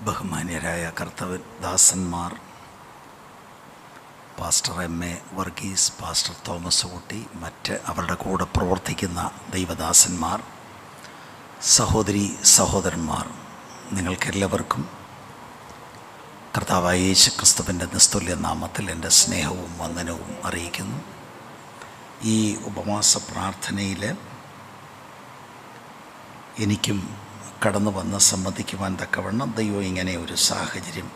ബഹുമാന്യരായ കർത്തവദാസന്മാർ, pastor MA. Varghese, pastor Thomas Kutty, മറ്റ് അവരുടെ കൂടെ പ്രവർത്തിക്കുന്ന ദൈവദാസന്മാർ, സഹോദരി സഹോദരന്മാർ, നിങ്ങൾക്കെല്ലാവർക്കും കർത്താവായ യേശുക്രിസ്തുവിൻ്റെ നിസ്തുല്യ നാമത്തിൽ എൻ്റെ സ്നേഹവും വന്ദനവും അറിയിക്കുന്നു. ഈ ഉപവാസ പ്രാർത്ഥനയിൽ എനിക്കും കടന്നു വന്ന് സംബന്ധിക്കുവാൻ തക്കവണ്ണം ദൈവം ഇങ്ങനെ ഒരു സാഹചര്യം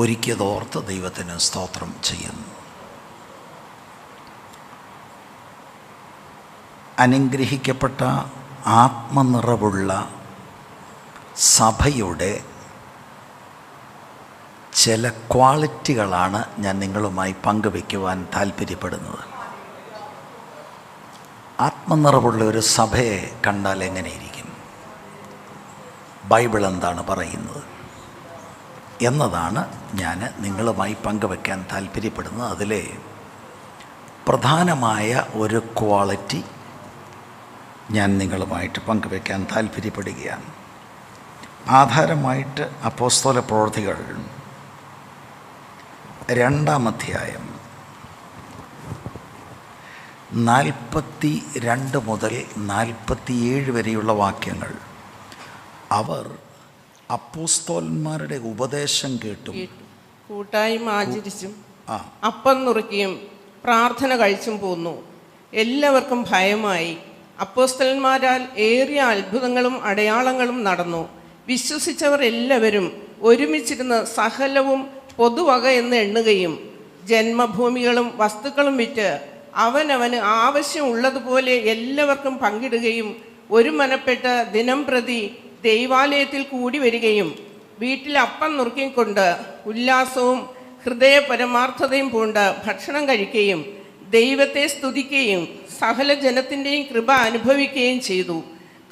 ഒരുക്കിയതോർത്ത് ദൈവത്തിന് സ്തോത്രം ചെയ്യുന്നു. അനുഗ്രഹിക്കപ്പെട്ട ആത്മനിറവുള്ള സഭയുടെ ചില ക്വാളിറ്റികളാണ് ഞാൻ നിങ്ങളുമായി പങ്കുവയ്ക്കുവാൻ താല്പര്യപ്പെടുന്നത്. ആത്മനിറവുള്ള ഒരു സഭയെ കണ്ടാൽ എങ്ങനെയിരിക്കും, ബൈബിൾ എന്താണ് പറയുന്നത് എന്നതാണ് ഞാൻ നിങ്ങളുമായി പങ്കുവയ്ക്കാൻ താല്പര്യപ്പെടുന്നത്. അതിലെ പ്രധാനമായ ഒരു ക്വാളിറ്റി ഞാൻ നിങ്ങളുമായിട്ട് പങ്കുവയ്ക്കാൻ താല്പര്യപ്പെടുകയാണ്. ആധാരമായിട്ട് അപ്പോസ്തല പ്രവൃത്തികൾ 2-ാം അധ്യായം 42 മുതൽ 47 വരെയുള്ള വാക്യങ്ങൾ. അവർ അപ്പോസ്തലന്മാരുടെ ഉപദേശം കേട്ടും കൂട്ടായ്മ ആചരിച്ചും അപ്പം നുറുക്കിയും പ്രാർത്ഥന കഴിച്ചും പോന്നു. എല്ലാവർക്കും ഭയമായി. അപ്പോസ്തലന്മാരാൽ ഏറിയ അത്ഭുതങ്ങളും അടയാളങ്ങളും നടന്നു. വിശ്വസിച്ചവർ എല്ലാവരും ഒരുമിച്ചിരുന്ന് സകലവും പൊതുവക എന്ന് എണ്ണുകയും ജന്മഭൂമികളും വസ്തുക്കളും വിറ്റ് അവനവന് ആവശ്യമുള്ളതുപോലെ എല്ലാവർക്കും പങ്കിടുകയും ഒരു മനപ്പെട്ട് ദിനം പ്രതി ദൈവാലയത്തിൽ കൂടി വരികയും വീട്ടിൽ അപ്പം നുറുക്കിക്കൊണ്ട് ഉല്ലാസവും ഹൃദയ പരമാർത്ഥതയും പൂണ്ട് ഭക്ഷണം കഴിക്കുകയും ദൈവത്തെ സ്തുതിക്കുകയും സകല ജനത്തിൻ്റെയും കൃപ അനുഭവിക്കുകയും ചെയ്തു.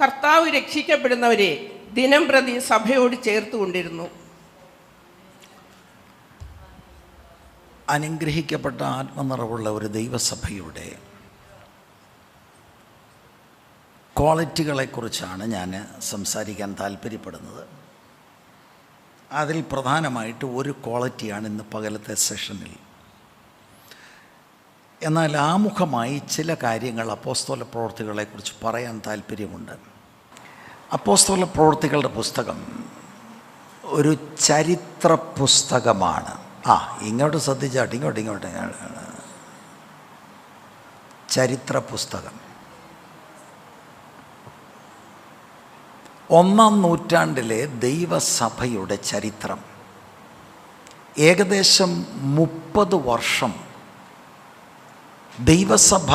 കർത്താവ് രക്ഷിക്കപ്പെടുന്നവരെ ദിനം പ്രതി സഭയോട് ചേർത്തുകൊണ്ടിരുന്നു. അനുഗ്രഹിക്കപ്പെട്ട ആത്മനിറവുള്ള ഒരു ദൈവസഭയുടെ ക്വാളിറ്റികളെക്കുറിച്ചാണ് ഞാൻ സംസാരിക്കാൻ താല്പര്യപ്പെടുന്നത്. അതിൽ പ്രധാനമായിട്ട് ഒരു ക്വാളിറ്റിയാണ് ഇന്ന് പകലത്തെ സെഷനിൽ. എന്നാൽ ആമുഖമായി ചില കാര്യങ്ങൾ അപ്പോസ്തല പ്രവൃത്തികളെക്കുറിച്ച് പറയാൻ താല്പര്യമുണ്ട്. അപ്പോസ്തല പ്രവൃത്തികളുടെ പുസ്തകം ഒരു ചരിത്ര പുസ്തകമാണ്. ഇങ്ങോട്ട് ശ്രദ്ധിച്ചാട്ട് ഇങ്ങോട്ട് ചരിത്ര പുസ്തകം. 1-ാം നൂറ്റാണ്ടിലെ ദൈവസഭയുടെ ചരിത്രം ഏകദേശം 30 വർഷം ദൈവസഭ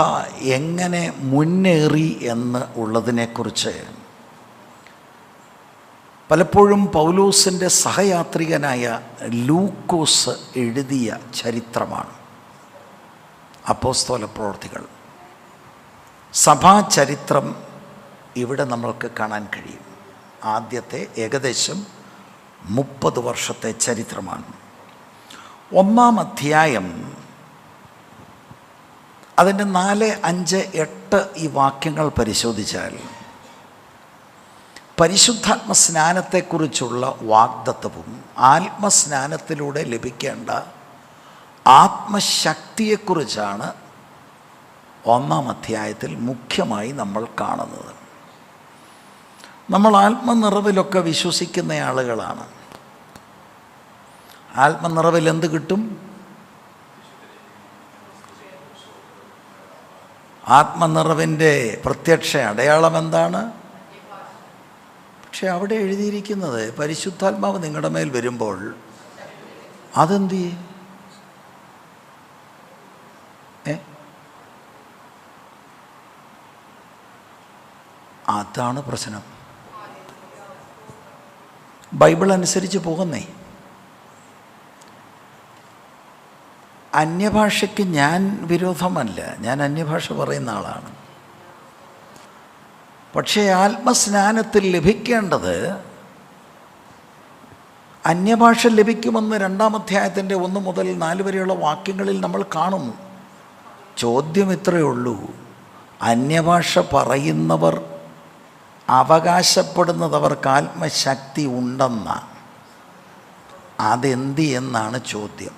എങ്ങനെ മുന്നേറി എന്ന് ഉള്ളതിനെക്കുറിച്ച് പലപ്പോഴും പൗലോസിൻ്റെ സഹയാത്രികനായ ലൂക്കോസ് എഴുതിയ ചരിത്രമാണ് അപ്പോസ്തല പ്രവൃത്തികൾ. സഭാ ചരിത്രം ഇവിടെ നമ്മൾക്ക് കാണാൻ കഴിയും. ആദ്യത്തെ ഏകദേശം 30 വർഷത്തെ ചരിത്രമാണ്. 1-ാം അധ്യായം അതിൻ്റെ 4, 5, 8 ഈ വാക്യങ്ങൾ പരിശോധിച്ചാൽ പരിശുദ്ധാത്മ സ്നാനത്തെക്കുറിച്ചുള്ള വാഗ്ദത്തവും ആത്മസ്നാനത്തിലൂടെ ലഭിക്കേണ്ട ആത്മശക്തിയെക്കുറിച്ചാണ് 1-ാം അധ്യായത്തിൽ മുഖ്യമായി നമ്മൾ കാണുന്നത്. നമ്മൾ ആത്മനിറവിലൊക്കെ വിശ്വസിക്കുന്ന ആളുകളാണ്. ആത്മനിറവിൽ എന്ത് കിട്ടും? ആത്മനിറവിൻ്റെ പ്രത്യക്ഷ അടയാളം എന്താണ്? പക്ഷെ അവിടെ എഴുതിയിരിക്കുന്നത് പരിശുദ്ധാത്മാവ് നിങ്ങളുടെ മേൽ വരുമ്പോൾ അതെന്ത് ചെയ്യും? അതാണ് പ്രശ്നം. ബൈബിൾ അനുസരിച്ച് പോകുന്നേ. അന്യഭാഷയ്ക്ക് ഞാൻ വിരോധമല്ല, ഞാൻ അന്യഭാഷ പറയുന്ന ആളാണ്. പക്ഷേ ആത്മസ്നാനത്തിൽ ലഭിക്കേണ്ടത് അന്യഭാഷ ലഭിക്കുമെന്ന് 2-ാം അധ്യായത്തിൻ്റെ 1 മുതൽ 4 വരെയുള്ള വാക്യങ്ങളിൽ നമ്മൾ കാണുന്നു. ചോദ്യം ഇത്രയേ ഉള്ളൂ, അന്യഭാഷ പറയുന്നവർ അവകാശപ്പെടുന്നത് അവർക്ക് ആത്മശക്തി ഉണ്ടെന്ന അതെന്ത് എന്നാണ് ചോദ്യം.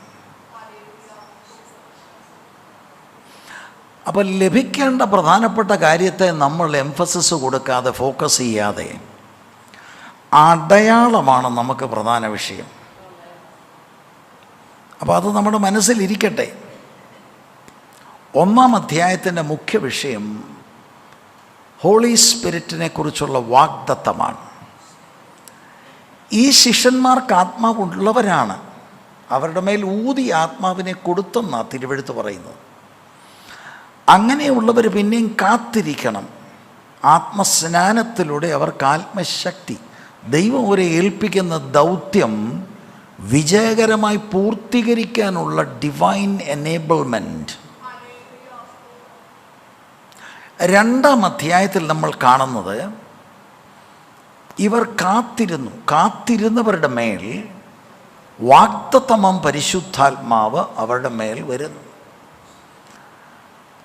അപ്പോൾ ലഭിക്കേണ്ട പ്രധാനപ്പെട്ട കാര്യത്തെ നമ്മൾ എംഫസിസ് കൊടുക്കാതെ, ഫോക്കസ് ചെയ്യാതെ, അടയാളമാണ് നമുക്ക് പ്രധാന വിഷയം. അപ്പോൾ അത് നമ്മുടെ മനസ്സിലിരിക്കട്ടെ. 1-ാം അധ്യായത്തിൻ്റെ മുഖ്യ വിഷയം ഹോളി സ്പിരിറ്റിനെ കുറിച്ചുള്ള വാഗ്ദത്തമാണ്. ഈ ശിഷ്യന്മാർക്ക് ആത്മാവുള്ളവരാണ്, അവരുടെ മേൽ ഊതി ആത്മാവിനെ കൊടുത്തെന്നാണ് തിരുവെഴുത്ത് പറയുന്നത്. അങ്ങനെയുള്ളവർ പിന്നെയും കാത്തിരിക്കണം. ആത്മസ്നാനത്തിലൂടെ അവർക്ക് ആത്മശക്തി, ദൈവം അവരെ ഏൽപ്പിക്കുന്ന ദൗത്യം വിജയകരമായി പൂർത്തീകരിക്കാനുള്ള ഡിവൈൻ എനേബിൾമെൻറ്റ്. 2-ാം അധ്യായത്തിൽ നമ്മൾ കാണുന്നത് ഇവർ കാത്തിരുന്നവരുടെ മേൽ വാഗ്ദത്തമം പരിശുദ്ധാത്മാവ് അവരുടെ മേൽ വരുന്നു.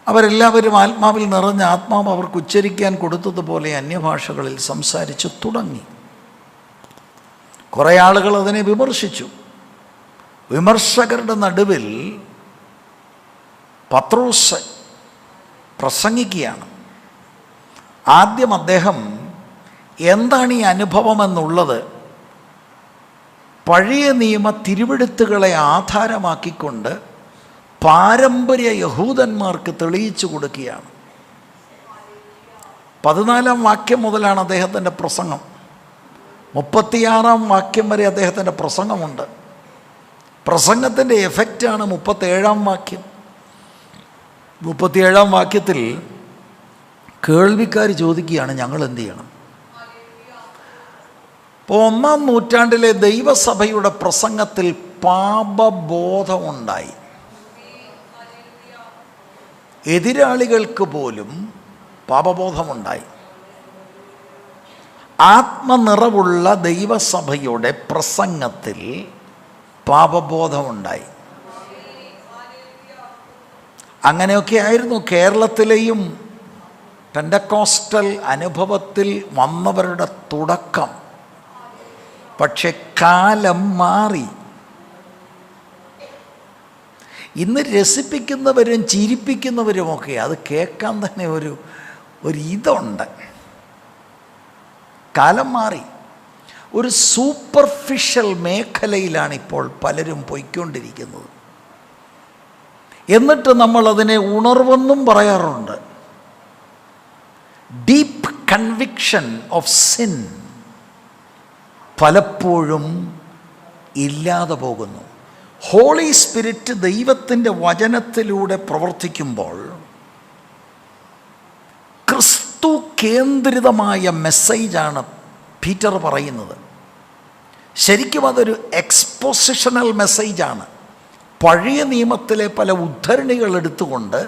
അവരെല്ലാവരും ആത്മാവിൽ നിറഞ്ഞ ആത്മാവ് അവർക്ക് ഉച്ചരിക്കാൻ കൊടുത്തതുപോലെ അന്യഭാഷകളിൽ സംസാരിച്ചു തുടങ്ങി. കുറേ ആളുകൾ അതിനെ വിമർശിച്ചു. വിമർശകരുടെ നടുവിൽ പത്രോസ് പ്രസംഗിക്കുകയാണ്. ആദ്യം അദ്ദേഹം എന്താണ് ഈ അനുഭവമെന്നുള്ളത് പഴയ നിയമ തിരുവെഴുത്തുകളെ ആധാരമാക്കിക്കൊണ്ട് പാരമ്പര്യ യഹൂദന്മാർക്ക് തെളിയിച്ചു കൊടുക്കുകയാണ്. 14-ാം വാക്യം മുതലാണ് അദ്ദേഹത്തിൻ്റെ പ്രസംഗം. 36-ാം വാക്യം വരെ അദ്ദേഹത്തിൻ്റെ പ്രസംഗമുണ്ട്. പ്രസംഗത്തിൻ്റെ എഫക്റ്റാണ് 37-ാം വാക്യം. 37-ാം വാക്യത്തിൽ കേൾവിക്കാർ ചോദിക്കുകയാണ്, ഞങ്ങൾ എന്ത് ചെയ്യണം? അപ്പോൾ 1-ാം നൂറ്റാണ്ടിലെ ദൈവസഭയുടെ പ്രസംഗത്തിൽ പാപബോധമുണ്ടായി. എതിരാളികൾക്ക് പോലും പാപബോധമുണ്ടായി. ആത്മനിറവുള്ള ദൈവസഭയുടെ പ്രസംഗത്തിൽ പാപബോധമുണ്ടായി. അങ്ങനെയൊക്കെ ആയിരുന്നു കേരളത്തിലെയും പെന്തക്കോസ്റ്റൽ അനുഭവത്തിൽ വന്നവരുടെ തുടക്കം. പക്ഷെ കാലം മാറി. ഇന്ന് രസിപ്പിക്കുന്നവരും ചിരിപ്പിക്കുന്നവരുമൊക്കെ അത് കേൾക്കാൻ തന്നെ ഒരു ഇതുണ്ട്. കാലം മാറി. ഒരു സൂപ്പർഫിഷ്യൽ മേഖലയിലാണ് ഇപ്പോൾ പലരും പോയിക്കൊണ്ടിരിക്കുന്നത്. എന്നിട്ട് നമ്മൾ അതിനെ ഉണർവെന്നും പറയാറുണ്ട്. ഡീപ്പ് കൺവിക്ഷൻ ഓഫ് സിൻ പലപ്പോഴും ഇല്ലാതെ പോകുന്നു. ഹോളി സ്പിരിറ്റ് ദൈവത്തിൻ്റെ വചനത്തിലൂടെ പ്രവർത്തിക്കുമ്പോൾ ക്രിസ്തു കേന്ദ്രിതമായ മെസ്സേജാണ് പീറ്റർ പറയുന്നത്. ശരിക്കും അതൊരു എക്സ്പോസിഷണൽ മെസ്സേജാണ്. പഴയ നിയമത്തിലെ പല ഉദ്ധരണികൾ എടുത്തുകൊണ്ട്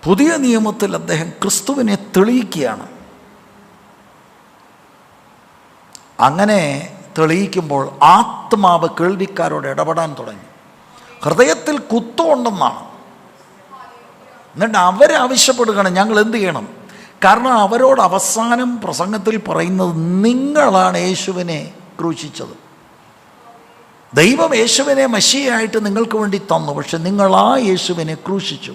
പുതിയ നിയമത്തിൽ അദ്ദേഹം ക്രിസ്തുവിനെ തെളിയിക്കുകയാണ്. അങ്ങനെ തെളിയിക്കുമ്പോൾ ആത്മാവ് കേൾവിക്കാരോട് ഇടപെടാൻ തുടങ്ങി. ഹൃദയത്തിൽ കുത്തുകൊണ്ടെന്നാണ്. എന്നിട്ട് അവരാവശ്യപ്പെടുകയാണ്, ഞങ്ങൾ എന്ത് ചെയ്യണം? കാരണം അവരോട് അവസാനം പ്രസംഗത്തിൽ പറയുന്നത്, നിങ്ങളാണ് യേശുവിനെ ക്രൂശിച്ചത്. ദൈവം യേശുവിനെ മശിയായിട്ട് നിങ്ങൾക്ക് വേണ്ടി തന്നു, പക്ഷെ നിങ്ങൾ ആ യേശുവിനെ ക്രൂശിച്ചു.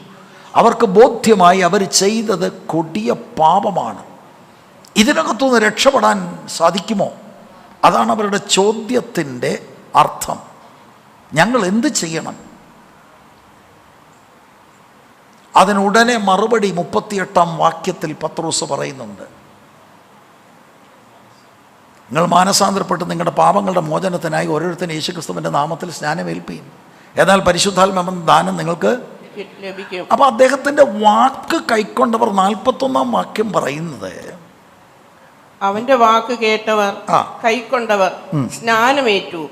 അവർക്ക് ബോധ്യമായി അവർ ചെയ്തത് കൊടിയ പാപമാണ്. ഇതിനകത്തുനിന്ന് രക്ഷപ്പെടാൻ സാധിക്കുമോ? അതാണ് അവരുടെ ചോദ്യത്തിൻ്റെ അർത്ഥം. ഞങ്ങൾ എന്ത് ചെയ്യണം? അതിനുടനെ മറുപടി 38-ാം വാക്യത്തിൽ പത്രോസ് പറയുന്നുണ്ട്. നിങ്ങൾ മാനസാന്തരപ്പെട്ട് നിങ്ങളുടെ പാപങ്ങളുടെ മോചനത്തിനായി ഓരോരുത്തരും യേശുക്രിസ്തുവിൻ്റെ നാമത്തിൽ സ്നാനമേൽപ്പീൻ, എന്നാൽ പരിശുദ്ധാത്മാവെന്ന ദാനം നിങ്ങൾക്ക് ലഭിക്കും. അപ്പോൾ അദ്ദേഹത്തിൻ്റെ വാക്ക് കൈക്കൊണ്ടവർ 41-ാം വാക്യം പറയുന്നത്, അവന്റെ വാക്ക് കേട്ടവർ കൈക്കൊണ്ടവർ സ്നാനമേറ്റു.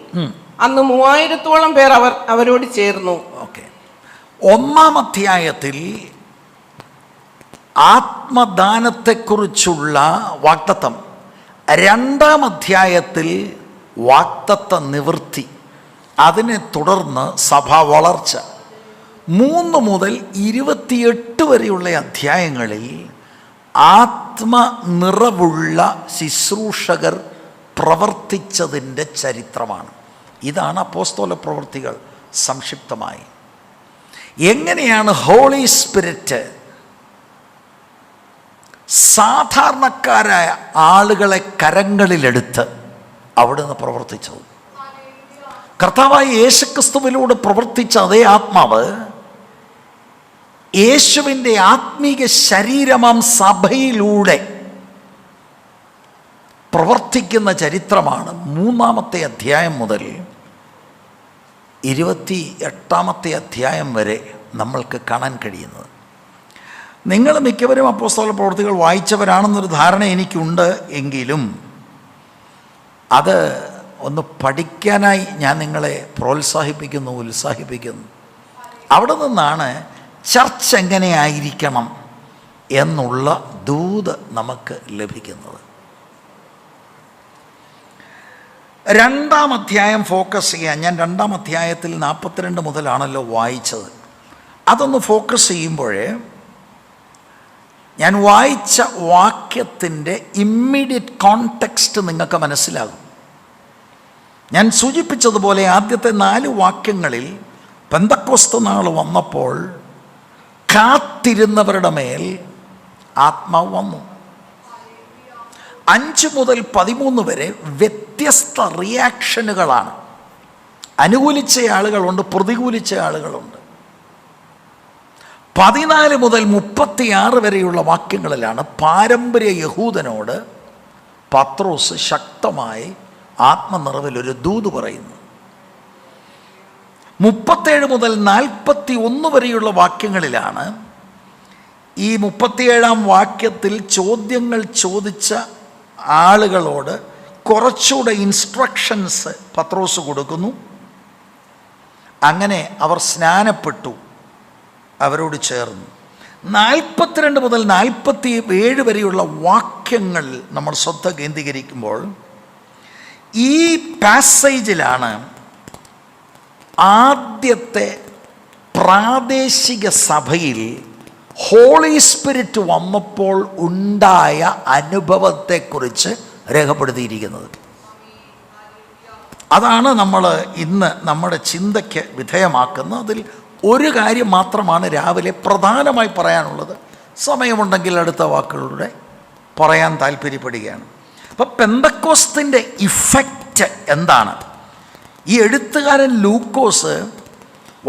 അന്ന് 3000-ഓളം പേർ അവരോട് ചേർന്നു. ഓക്കെ. 1-ാം അധ്യായത്തിൽ ആത്മദാനത്തെക്കുറിച്ചുള്ള വാഗ്ദത്തം, 2-ാം അധ്യായത്തിൽ വാഗ്ദത്ത നിവൃത്തി, അതിനെ തുടർന്ന് സഭാ വളർച്ച. 3 മുതൽ 28 വരെയുള്ള അധ്യായങ്ങളിൽ ആത്മനിറവുള്ള ശുശ്രൂഷകർ പ്രവർത്തിച്ചതിൻ്റെ ചരിത്രമാണ്. ഇതാണ് അപ്പോസ്തല പ്രവൃത്തികൾ സംക്ഷിപ്തമായി. എങ്ങനെയാണ് ഹോളി സ്പിരിറ്റ് സാധാരണക്കാരായ ആളുകളെ കരങ്ങളിലെടുത്ത് അവിടുന്ന് പ്രവർത്തിച്ചത്? കർത്താവായ യേശുക്രിസ്തുവിലൂടെ പ്രവർത്തിച്ച അതേ ആത്മാവ് യേശുവിൻ്റെ ആത്മീക ശരീരമാം സഭയിലൂടെ പ്രവർത്തിക്കുന്ന ചരിത്രമാണ് 3-ാമത്തെ അധ്യായം മുതൽ 28-ാമത്തെ അധ്യായം വരെ നമ്മൾക്ക് കാണാൻ കഴിയുന്നത്. നിങ്ങൾ മിക്കവരും അപ്പോസ്തല പ്രവൃത്തികൾ വായിച്ചവരാണെന്നൊരു ധാരണ എനിക്കുണ്ട്. എങ്കിലും അത് ഒന്ന് പഠിക്കാനായി ഞാൻ നിങ്ങളെ പ്രോത്സാഹിപ്പിക്കുന്നു, ഉത്സാഹിപ്പിക്കുന്നു. അവിടെ നിന്നാണ് ചർച്ച എങ്ങനെയായിരിക്കണം എന്നുള്ള ദൂത് നമുക്ക് ലഭിക്കുന്നത്. 2-ാം അധ്യായം ഫോക്കസ് ചെയ്യാൻ ഞാൻ 2-ാം അധ്യായത്തിൽ 42 മുതലാണല്ലോ വായിച്ചത്. അതൊന്ന് ഫോക്കസ് ചെയ്യുമ്പോഴേ ഞാൻ വായിച്ച വാക്യത്തിൻ്റെ ഇമ്മീഡിയറ്റ് കോണ്ടെക്സ്റ്റ് നിങ്ങൾക്ക് മനസ്സിലാകും. ഞാൻ സൂചിപ്പിച്ചതുപോലെ ആദ്യത്തെ 4 വാക്യങ്ങളിൽ പെന്തക്കോസ്ത് നാൾ വന്നപ്പോൾ കാത്തിരുന്നവരുടെ മേൽ ആത്മാവ് വന്നു. 5 മുതൽ 13 വരെ വ്യത്യസ്ത റിയാക്ഷനുകളാണ്. അനുകൂലിച്ച ആളുകളുണ്ട്, പ്രതികൂലിച്ച ആളുകളുണ്ട്. 14 മുതൽ 36 വരെയുള്ള വാക്യങ്ങളിലാണ് പാരമ്പര്യ യഹൂദനോട് പത്രോസ് ശക്തമായി ആത്മനിറവിൽ ഒരു ദൂത് പറയുന്നു. 37 മുതൽ 41 വരെയുള്ള വാക്യങ്ങളിലാണ് ഈ 37-ാം വാക്യത്തിൽ ചോദ്യങ്ങൾ ചോദിച്ച ആളുകളോട് കുറച്ചുകൂടെ ഇൻസ്ട്രക്ഷൻസ് പത്രോസ് കൊടുക്കുന്നു. അങ്ങനെ അവർ സ്നാനപ്പെട്ടു അവരോട് ചേർന്നു. 42 മുതൽ 47 വരെയുള്ള വാക്യങ്ങൾ നമ്മൾ ശ്രദ്ധ കേന്ദ്രീകരിക്കുമ്പോൾ ഈ പാസേജിലാണ് ആദ്യത്തെ പ്രാദേശിക സഭയിൽ ഹോളി സ്പിരിറ്റ് വന്നപ്പോൾ ഉണ്ടായ അനുഭവത്തെക്കുറിച്ച് രേഖപ്പെടുത്തിയിരിക്കുന്നത്. അതാണ് നമ്മൾ ഇന്ന് നമ്മുടെ ചിന്തയ്ക്ക് വിധേയമാക്കുന്നത്. അതിൽ ഒരു കാര്യം മാത്രമാണ് രാവിലെ പ്രധാനമായി പറയാനുള്ളത്. സമയമുണ്ടെങ്കിൽ അടുത്ത വാക്കുകളുടെ പറയാൻ താല്പര്യപ്പെടുകയാണ്. അപ്പം പെന്തക്കോസ്തിൻ്റെ ഇഫക്റ്റ് എന്താണ്? ഈ എഴുത്തുകാരൻ ലൂക്കോസ്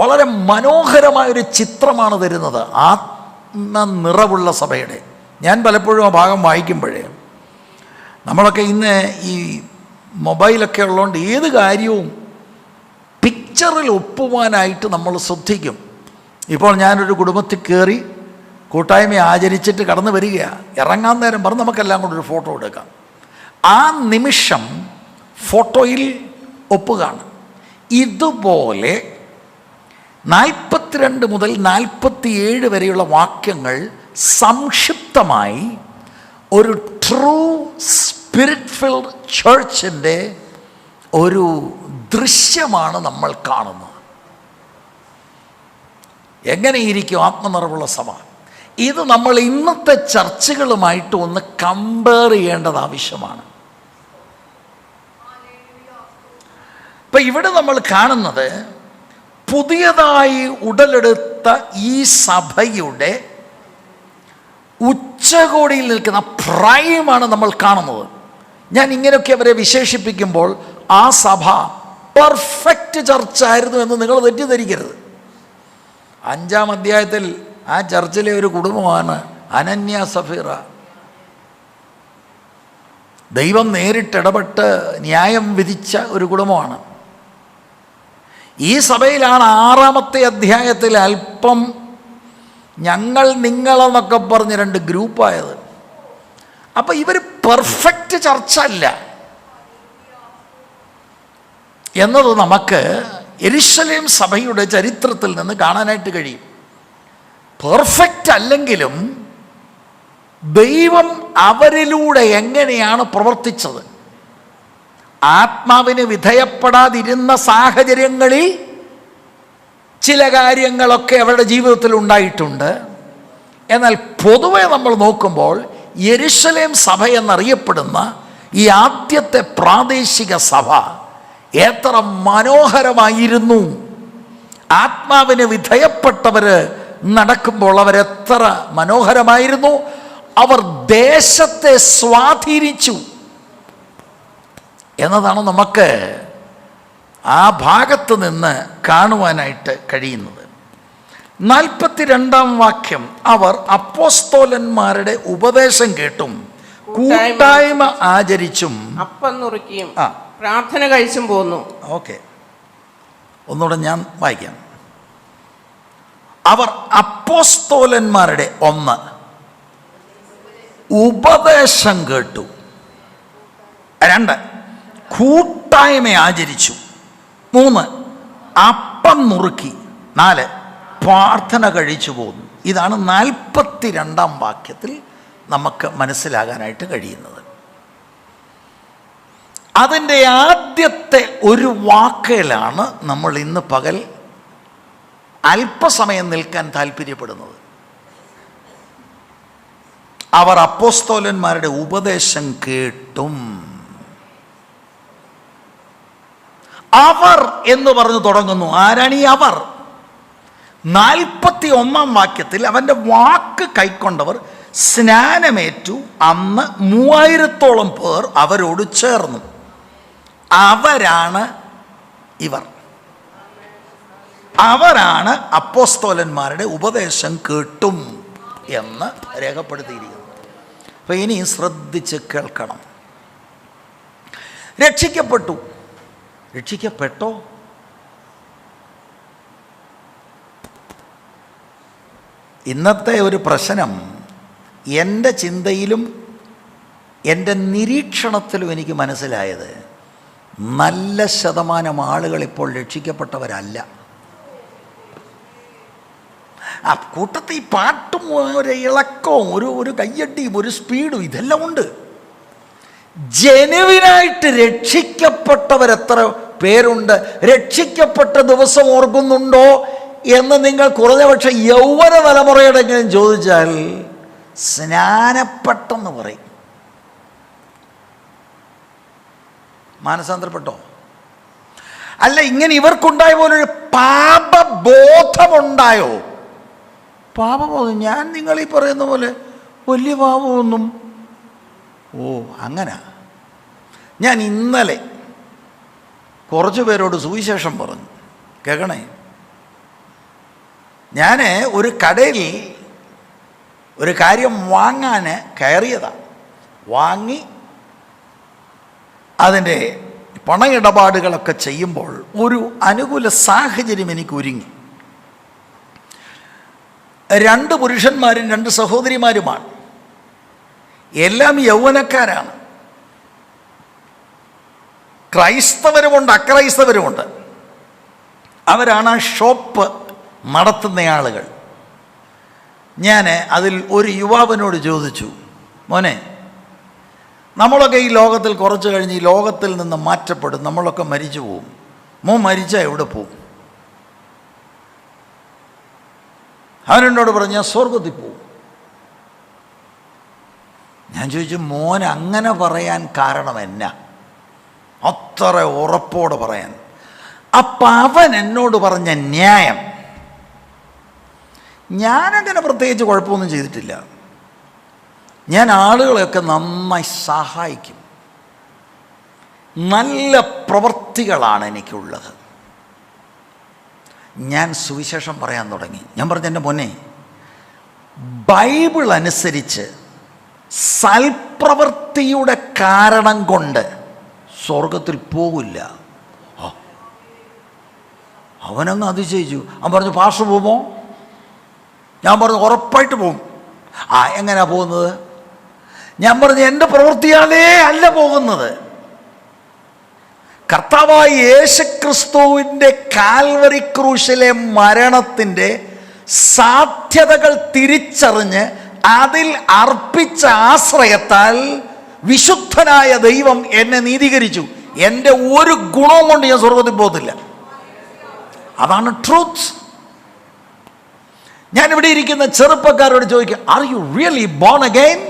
വളരെ മനോഹരമായൊരു ചിത്രമാണ് തരുന്നത് ആത്മനിറവുള്ള സഭയുടെ. ഞാൻ പലപ്പോഴും ആ ഭാഗം വായിക്കുമ്പോഴേ, നമ്മളൊക്കെ ഇന്ന് ഈ മൊബൈലൊക്കെ ഉള്ളതുകൊണ്ട് ഏത് കാര്യവും പിക്ചറിൽ ഒപ്പുവാനായിട്ട് നമ്മൾ ശ്രദ്ധിക്കും. ഇപ്പോൾ ഞാനൊരു കുടുംബത്തിൽ കയറി കൂട്ടായ്മ ആചരിച്ചിട്ട് കടന്നു വരികയാണ്. ഇറങ്ങാൻ നേരം പറഞ്ഞ് നമുക്കെല്ലാം കൂടെ ഒരു ഫോട്ടോ എടുക്കാം. ആ നിമിഷം ഫോട്ടോയിൽ ഒപ്പുകയാണ്. ഇതുപോലെ 42 മുതൽ 47 വരെയുള്ള വാക്യങ്ങൾ സംക്ഷിപ്തമായി ഒരു ട്രൂ സ്പിരിറ്റ് ഫിൽഡ് ചർച്ചിൻ്റെ ഒരു ദൃശ്യമാണ് നമ്മൾ കാണുന്നത്. എങ്ങനെയിരിക്കും ആത്മനിറവുള്ള സഭ? ഇത് നമ്മൾ ഇന്നത്തെ ചർച്ചകളുമായിട്ട് ഒന്ന് കമ്പയർ ചെയ്യേണ്ടത് ആവശ്യമാണ്. ഇപ്പം ഇവിടെ നമ്മൾ കാണുന്നത് പുതിയതായി ഉടലെടുത്ത ഈ സഭയുടെ ഉച്ചകോടിയിൽ നിൽക്കുന്ന പ്രൈമാണ് നമ്മൾ കാണുന്നത്. ഞാൻ ഇങ്ങനെയൊക്കെ അവരെ വിശേഷിപ്പിക്കുമ്പോൾ ആ സഭ പെർഫെക്റ്റ് ചർച്ചായിരുന്നു എന്ന് നിങ്ങൾ തെറ്റിദ്ധരിക്കരുത്. 5-ാം അധ്യായത്തിൽ ആ ചർച്ചിലെ ഒരു കുടുംബമാണ് അനന്യ സഫീറ. ദൈവം നേരിട്ടിടപെട്ട് ന്യായം വിധിച്ച ഒരു കുടുംബമാണ്. ഈ സഭയിലാണ് 6-ാമത്തെ അധ്യായത്തിൽ അല്പം ഞങ്ങൾ നിങ്ങളെന്നൊക്കെ പറഞ്ഞ് 2 ഗ്രൂപ്പായത്. അപ്പം ഇവർ പെർഫെക്റ്റ് ചർച്ച അല്ല എന്നത് നമുക്ക് യെരുശലേം സഭയുടെ ചരിത്രത്തിൽ നിന്ന് കാണാനായിട്ട് കഴിയും. പെർഫെക്റ്റ് അല്ലെങ്കിലും ദൈവം അവരിലൂടെ എങ്ങനെയാണ് പ്രവർത്തിച്ചത്? ആത്മാവിന് വിധേയപ്പെടാതിരുന്ന സാഹചര്യങ്ങളിൽ ചില കാര്യങ്ങളൊക്കെ അവരുടെ ജീവിതത്തിൽ ഉണ്ടായിട്ടുണ്ട്. എന്നാൽ പൊതുവെ നമ്മൾ നോക്കുമ്പോൾ യെരുശലേം സഭ എന്നറിയപ്പെടുന്ന ഈ ആദ്യത്തെ പ്രാദേശിക സഭ എത്ര മനോഹരമായിരുന്നു. ആത്മാവിന് വിധേയപ്പെട്ടവര് നടക്കുമ്പോൾ അവരെത്ര മനോഹരമായിരുന്നു. അവർ ദേശത്തെ സ്വാധീനിച്ചു എന്നതാണ് നമുക്ക് ആ ഭാഗത്ത് നിന്ന് കാണുവാനായിട്ട് കഴിയുന്നത്. 42-ാം വാക്യം, അവർ അപ്പോസ്തോലന്മാരുടെ ഉപദേശം കേട്ടും കൂട്ടായ്മ ആചരിച്ചും അപ്പം നുറുക്കിയും പ്രാർത്ഥന കഴിച്ചും പോന്നു. ഓക്കെ, ഒന്നുകൂടെ ഞാൻ വായിക്കാം. അവർ അപ്പോസ്തോലന്മാരുടെ 1 ഉപദേശം കേട്ടു, 2 കൂട്ടായ്മ ആചരിച്ചു, 3 അപ്പം നുറുക്കി, 4 പ്രാർത്ഥന കഴിച്ചു പോന്നു. ഇതാണ് 42-ാം വാക്യത്തിൽ നമുക്ക് മനസ്സിലാകാനായിട്ട് കഴിയുന്നത്. അതിൻ്റെ ആദ്യത്തെ ഒരു വാക്കിലാണ് നമ്മൾ ഇന്ന് പകൽ അല്പസമയം നിൽക്കാൻ താല്പര്യപ്പെടുന്നത്. അവർ അപ്പോസ്തോലന്മാരുടെ ഉപദേശം കേട്ടും. അവർ എന്ന് പറഞ്ഞു തുടങ്ങുന്നു. ആരാണ് ഈ അവർ? 41-ാം വാക്യത്തിൽ അവൻ്റെ വാക്ക് കൈക്കൊണ്ടവർ സ്നാനമേറ്റു, അന്ന് 3000-ഓളം പേർ അവരോട് ചേർന്നു. അവരാണ് ഇവർ. അവരാണ് അപ്പോസ്തോലന്മാരുടെ ഉപദേശം കേട്ടും എന്ന് രേഖപ്പെടുത്തിയിരിക്കുന്നത്. അപ്പം ഇനി ശ്രദ്ധിച്ച് കേൾക്കണം. രക്ഷിക്കപ്പെട്ടു. രക്ഷിക്കപ്പെട്ടോ? ഇന്നത്തെ ഒരു പ്രശ്നം എൻ്റെ ചിന്തയിലും എൻ്റെ നിരീക്ഷണത്തിലും എനിക്ക് മനസ്സിലായത്, നല്ല ശതമാനം ആളുകൾ ഇപ്പോൾ രക്ഷിക്കപ്പെട്ടവരല്ല. ആ കൂട്ടത്തിൽ ഈ പാട്ടും ഒരു ഇളക്കവും ഒരു കയ്യടിയും ഒരു സ്പീഡും ഇതെല്ലാം ഉണ്ട്. ജെനുവിനായിട്ട് രക്ഷിക്കപ്പെട്ടവരെത്ര പേരുണ്ട്? രക്ഷിക്കപ്പെട്ട ദിവസം ഓർക്കുന്നുണ്ടോ എന്ന് നിങ്ങൾ കുറഞ്ഞപക്ഷെ യൗവന തലമുറയുടെങ്കിലും ചോദിച്ചാൽ സ്നാനപ്പെട്ടെന്ന് പറയും. മാനസാന്തരപ്പെട്ടോ? അല്ല, ഇങ്ങനെ ഇവർക്കുണ്ടായ പോലൊരു പാപബോധമുണ്ടായോ? പാപബോധം, ഞാൻ നിങ്ങളീ പറയുന്ന പോലെ വലിയ പാപമൊന്നും. ഓ, അങ്ങനെ. ഞാൻ ഇന്നലെ കുറച്ച് പേരോട് സുവിശേഷം പറഞ്ഞു. കേൾക്കണേ, ഞാൻ ഒരു കടയിൽ ഒരു കാര്യം വാങ്ങാൻ കയറിയതാണ്. വാങ്ങി അതിൻ്റെ പണയിടപാടുകളൊക്കെ ചെയ്യുമ്പോൾ ഒരു അനുകൂല സാഹചര്യം എനിക്ക് ഒരുങ്ങി. 2 പുരുഷന്മാരും 2 സഹോദരിമാരുമാണ്. എല്ലാം യൗവനക്കാരാണ്. ക്രൈസ്തവരുമുണ്ട്, അക്രൈസ്തവരുമുണ്ട്. അവരാണ് ആ ഷോപ്പ് നടത്തുന്ന ആളുകൾ. ഞാൻ അതിൽ ഒരു യുവാവിനോട് ചോദിച്ചു, മോനെ, നമ്മളൊക്കെ ഈ ലോകത്തിൽ കുറച്ച് കഴിഞ്ഞ് ഈ ലോകത്തിൽ നിന്ന് മാറ്റപ്പെടും, നമ്മളൊക്കെ മരിച്ചു പോവും. മോൻ മരിച്ചാൽ എവിടെ പോവും? അവനെന്നോട് പറഞ്ഞു, ഞാൻ സ്വർഗത്തിൽ പോവും. ഞാൻ ചോദിച്ചു, മോൻ അങ്ങനെ പറയാൻ കാരണം എന്നാ? അത്ര ഉറപ്പോടെ പറയാൻ. അപ്പം അവൻ എന്നോട് പറഞ്ഞ ന്യായം, ഞാനങ്ങനെ പ്രത്യേകിച്ച് കുഴപ്പമൊന്നും ചെയ്തിട്ടില്ല. ഞാൻ ആളുകളെയൊക്കെ നന്നായി സഹായിക്കും. നല്ല പ്രവൃത്തികളാണ് എനിക്കുള്ളത്. ഞാൻ സുവിശേഷം പറയാൻ തുടങ്ങി. ഞാൻ പറഞ്ഞു, എൻ്റെ മോനെ, ബൈബിൾ അനുസരിച്ച് സൽപ്രവൃത്തിയുടെ കാരണം കൊണ്ട് സ്വർഗത്തിൽ പോകില്ല. അവനങ്ങ് അതിശയിച്ചു. അവൻ പറഞ്ഞു, പാസ്റ്റർ പോകുമോ? ഞാൻ പറഞ്ഞു, ഉറപ്പായിട്ട് പോകും. എങ്ങനെയാ പോകുന്നത്? ഞാൻ പറഞ്ഞു, എൻ്റെ പ്രവൃത്തിയാലേ അല്ല പോകുന്നത്. കർത്താവായ യേശുക്രിസ്തുവിൻ്റെ കാൽവരി ക്രൂശിലെ മരണത്തിൻ്റെ സാധ്യതകൾ തിരിച്ചറിഞ്ഞ് അതിൽ അർപ്പിച്ച ആശ്രയത്താൽ വിശുദ്ധനായ ദൈവം എന്നെ നീതീകരിച്ചു. എൻ്റെ ഒരു ഗുണവും കൊണ്ട് ഞാൻ സ്വർഗത്തിൽ പോകത്തില്ല. അതാണ് ട്രൂത്ത്. ഞാനിവിടെ ഇരിക്കുന്ന ചെറുപ്പക്കാരോട് ചോദിക്കുക, are you really born again?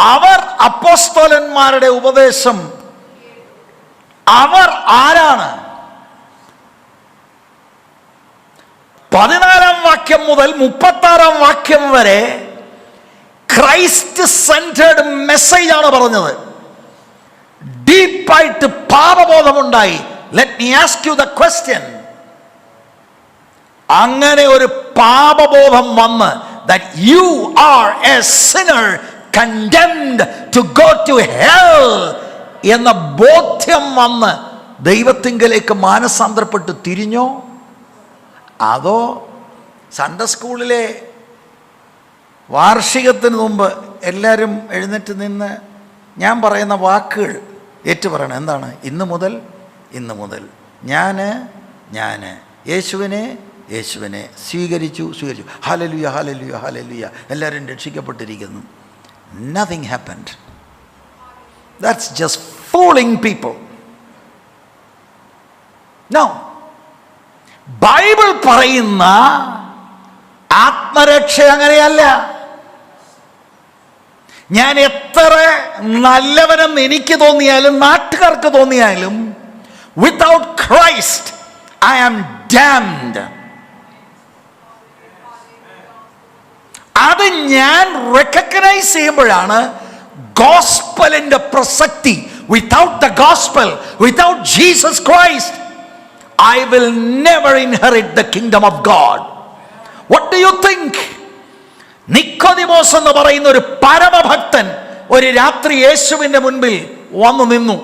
അവർ അപ്പോസ്തലന്മാരുടെ ഉപദേശം, അവർ ആരാണ്? 14-ാം വാക്യം മുതൽ 36-ാം വാക്യം വരെ ക്രൈസ്റ്റ് സെന്റേർഡ് മെസ്സേജ് ആണ് പറഞ്ഞത്. ഡീപ്പായിട്ട് പാപബോധമുണ്ടായി. Let me ask you the question. അങ്ങനെ ഒരു പാപബോധം വന്ന് that you are a sinner condemned to go to hell എന്ന ബോധ്യം വന്ന് ദൈവത്തിങ്കലേക്ക് മാനസാന്തരപ്പെട്ട് തിരിഞ്ഞോ? അതോ സൺഡേ സ്കൂളിലെ വാർഷികത്തിന് മുമ്പ് എല്ലാവരും എഴുന്നേറ്റ് നിന്ന് ഞാൻ പറയുന്ന വാക്കുകൾ ഏറ്റുപറയണം. എന്താണ്? ഇന്ന് മുതൽ ഞാൻ യേശുവിനെ സ്വീകരിച്ചു. ഹല്ലേലൂയ ഹല്ലേലൂയ ഹല്ലേലൂയ, എല്ലാവരും രക്ഷിക്കപ്പെട്ടിരിക്കുന്നു. Nothing happened. That's just fooling people. No. Bible പറയുന്ന ആത്മരക്ഷ അങ്ങനെയല്ല. ഞാൻ എത്ര നല്ലവനെന്ന് എനിക്ക് തോന്നിയാലും നാട്ടുകാർക്ക് തോന്നിയാലും without Christ I am damned. അത് ഞാൻ റെക്കഗ്നൈസ് ചെയ്യുമ്പോഴാണ് ഗോസ്പലിന്റെ പ്രസക്തി. Without the gospel, without Jesus Christ, I will never inherit the kingdom of God. What do you think? Nicodemos എന്ന് പറയുന്ന ഒരു പരമഭക്തൻ ഒരു രാത്രി യേശുവിന്റെ മുൻപിൽ വന്നു നിന്നു.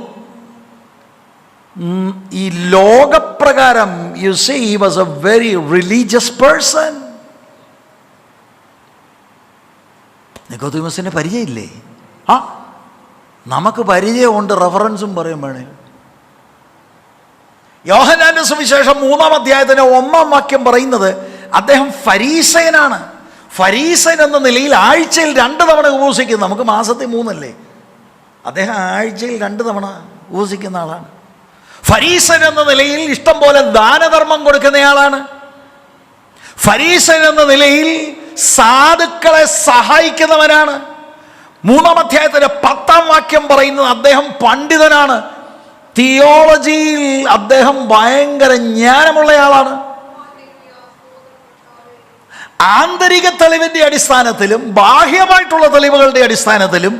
ഈ ലോകപ്രകാരം you see he was a very religious person. നിക്കോദിമോസിന് പരിചയമില്ലേ? നമുക്ക് പരിചയമുണ്ട്, റെഫറൻസും പറയും വേണേ. യോഹന്നാന്റെ സുവിശേഷം 3-ാം അധ്യായത്തിന്റെ 1-ാം വാക്യം പറയുന്നത് അദ്ദേഹം ഫരീസയനാണ്. ഫരീസയൻ എന്ന നിലയിൽ ആഴ്ചയിൽ 2 തവണ ഉപവസിക്കുന്നു. നമുക്ക് മാസത്തിൽ 3 അല്ലേ? അദ്ദേഹം ആഴ്ചയിൽ 2 തവണ ഉപവസിക്കുന്ന ആളാണ്. ഫരീസയൻ എന്ന നിലയിൽ ഇഷ്ടം പോലെ ദാനധർമ്മം കൊടുക്കുന്നയാളാണ്. ഫരീസയൻ എന്ന നിലയിൽ സാധുക്കളെ സഹായിക്കുന്നവനാണ്. 3-ാം അധ്യായത്തിന്റെ 10-ാം വാക്യം പറയുന്നത് അദ്ദേഹം പണ്ഡിതനാണ്. തിയോളജിയിൽ അദ്ദേഹം ഭയങ്കര ജ്ഞാനമുള്ളയാളാണ്. ആന്തരിക തെളിവിന്റെ അടിസ്ഥാനത്തിലും ബാഹ്യമായിട്ടുള്ള തെളിവുകളുടെ അടിസ്ഥാനത്തിലും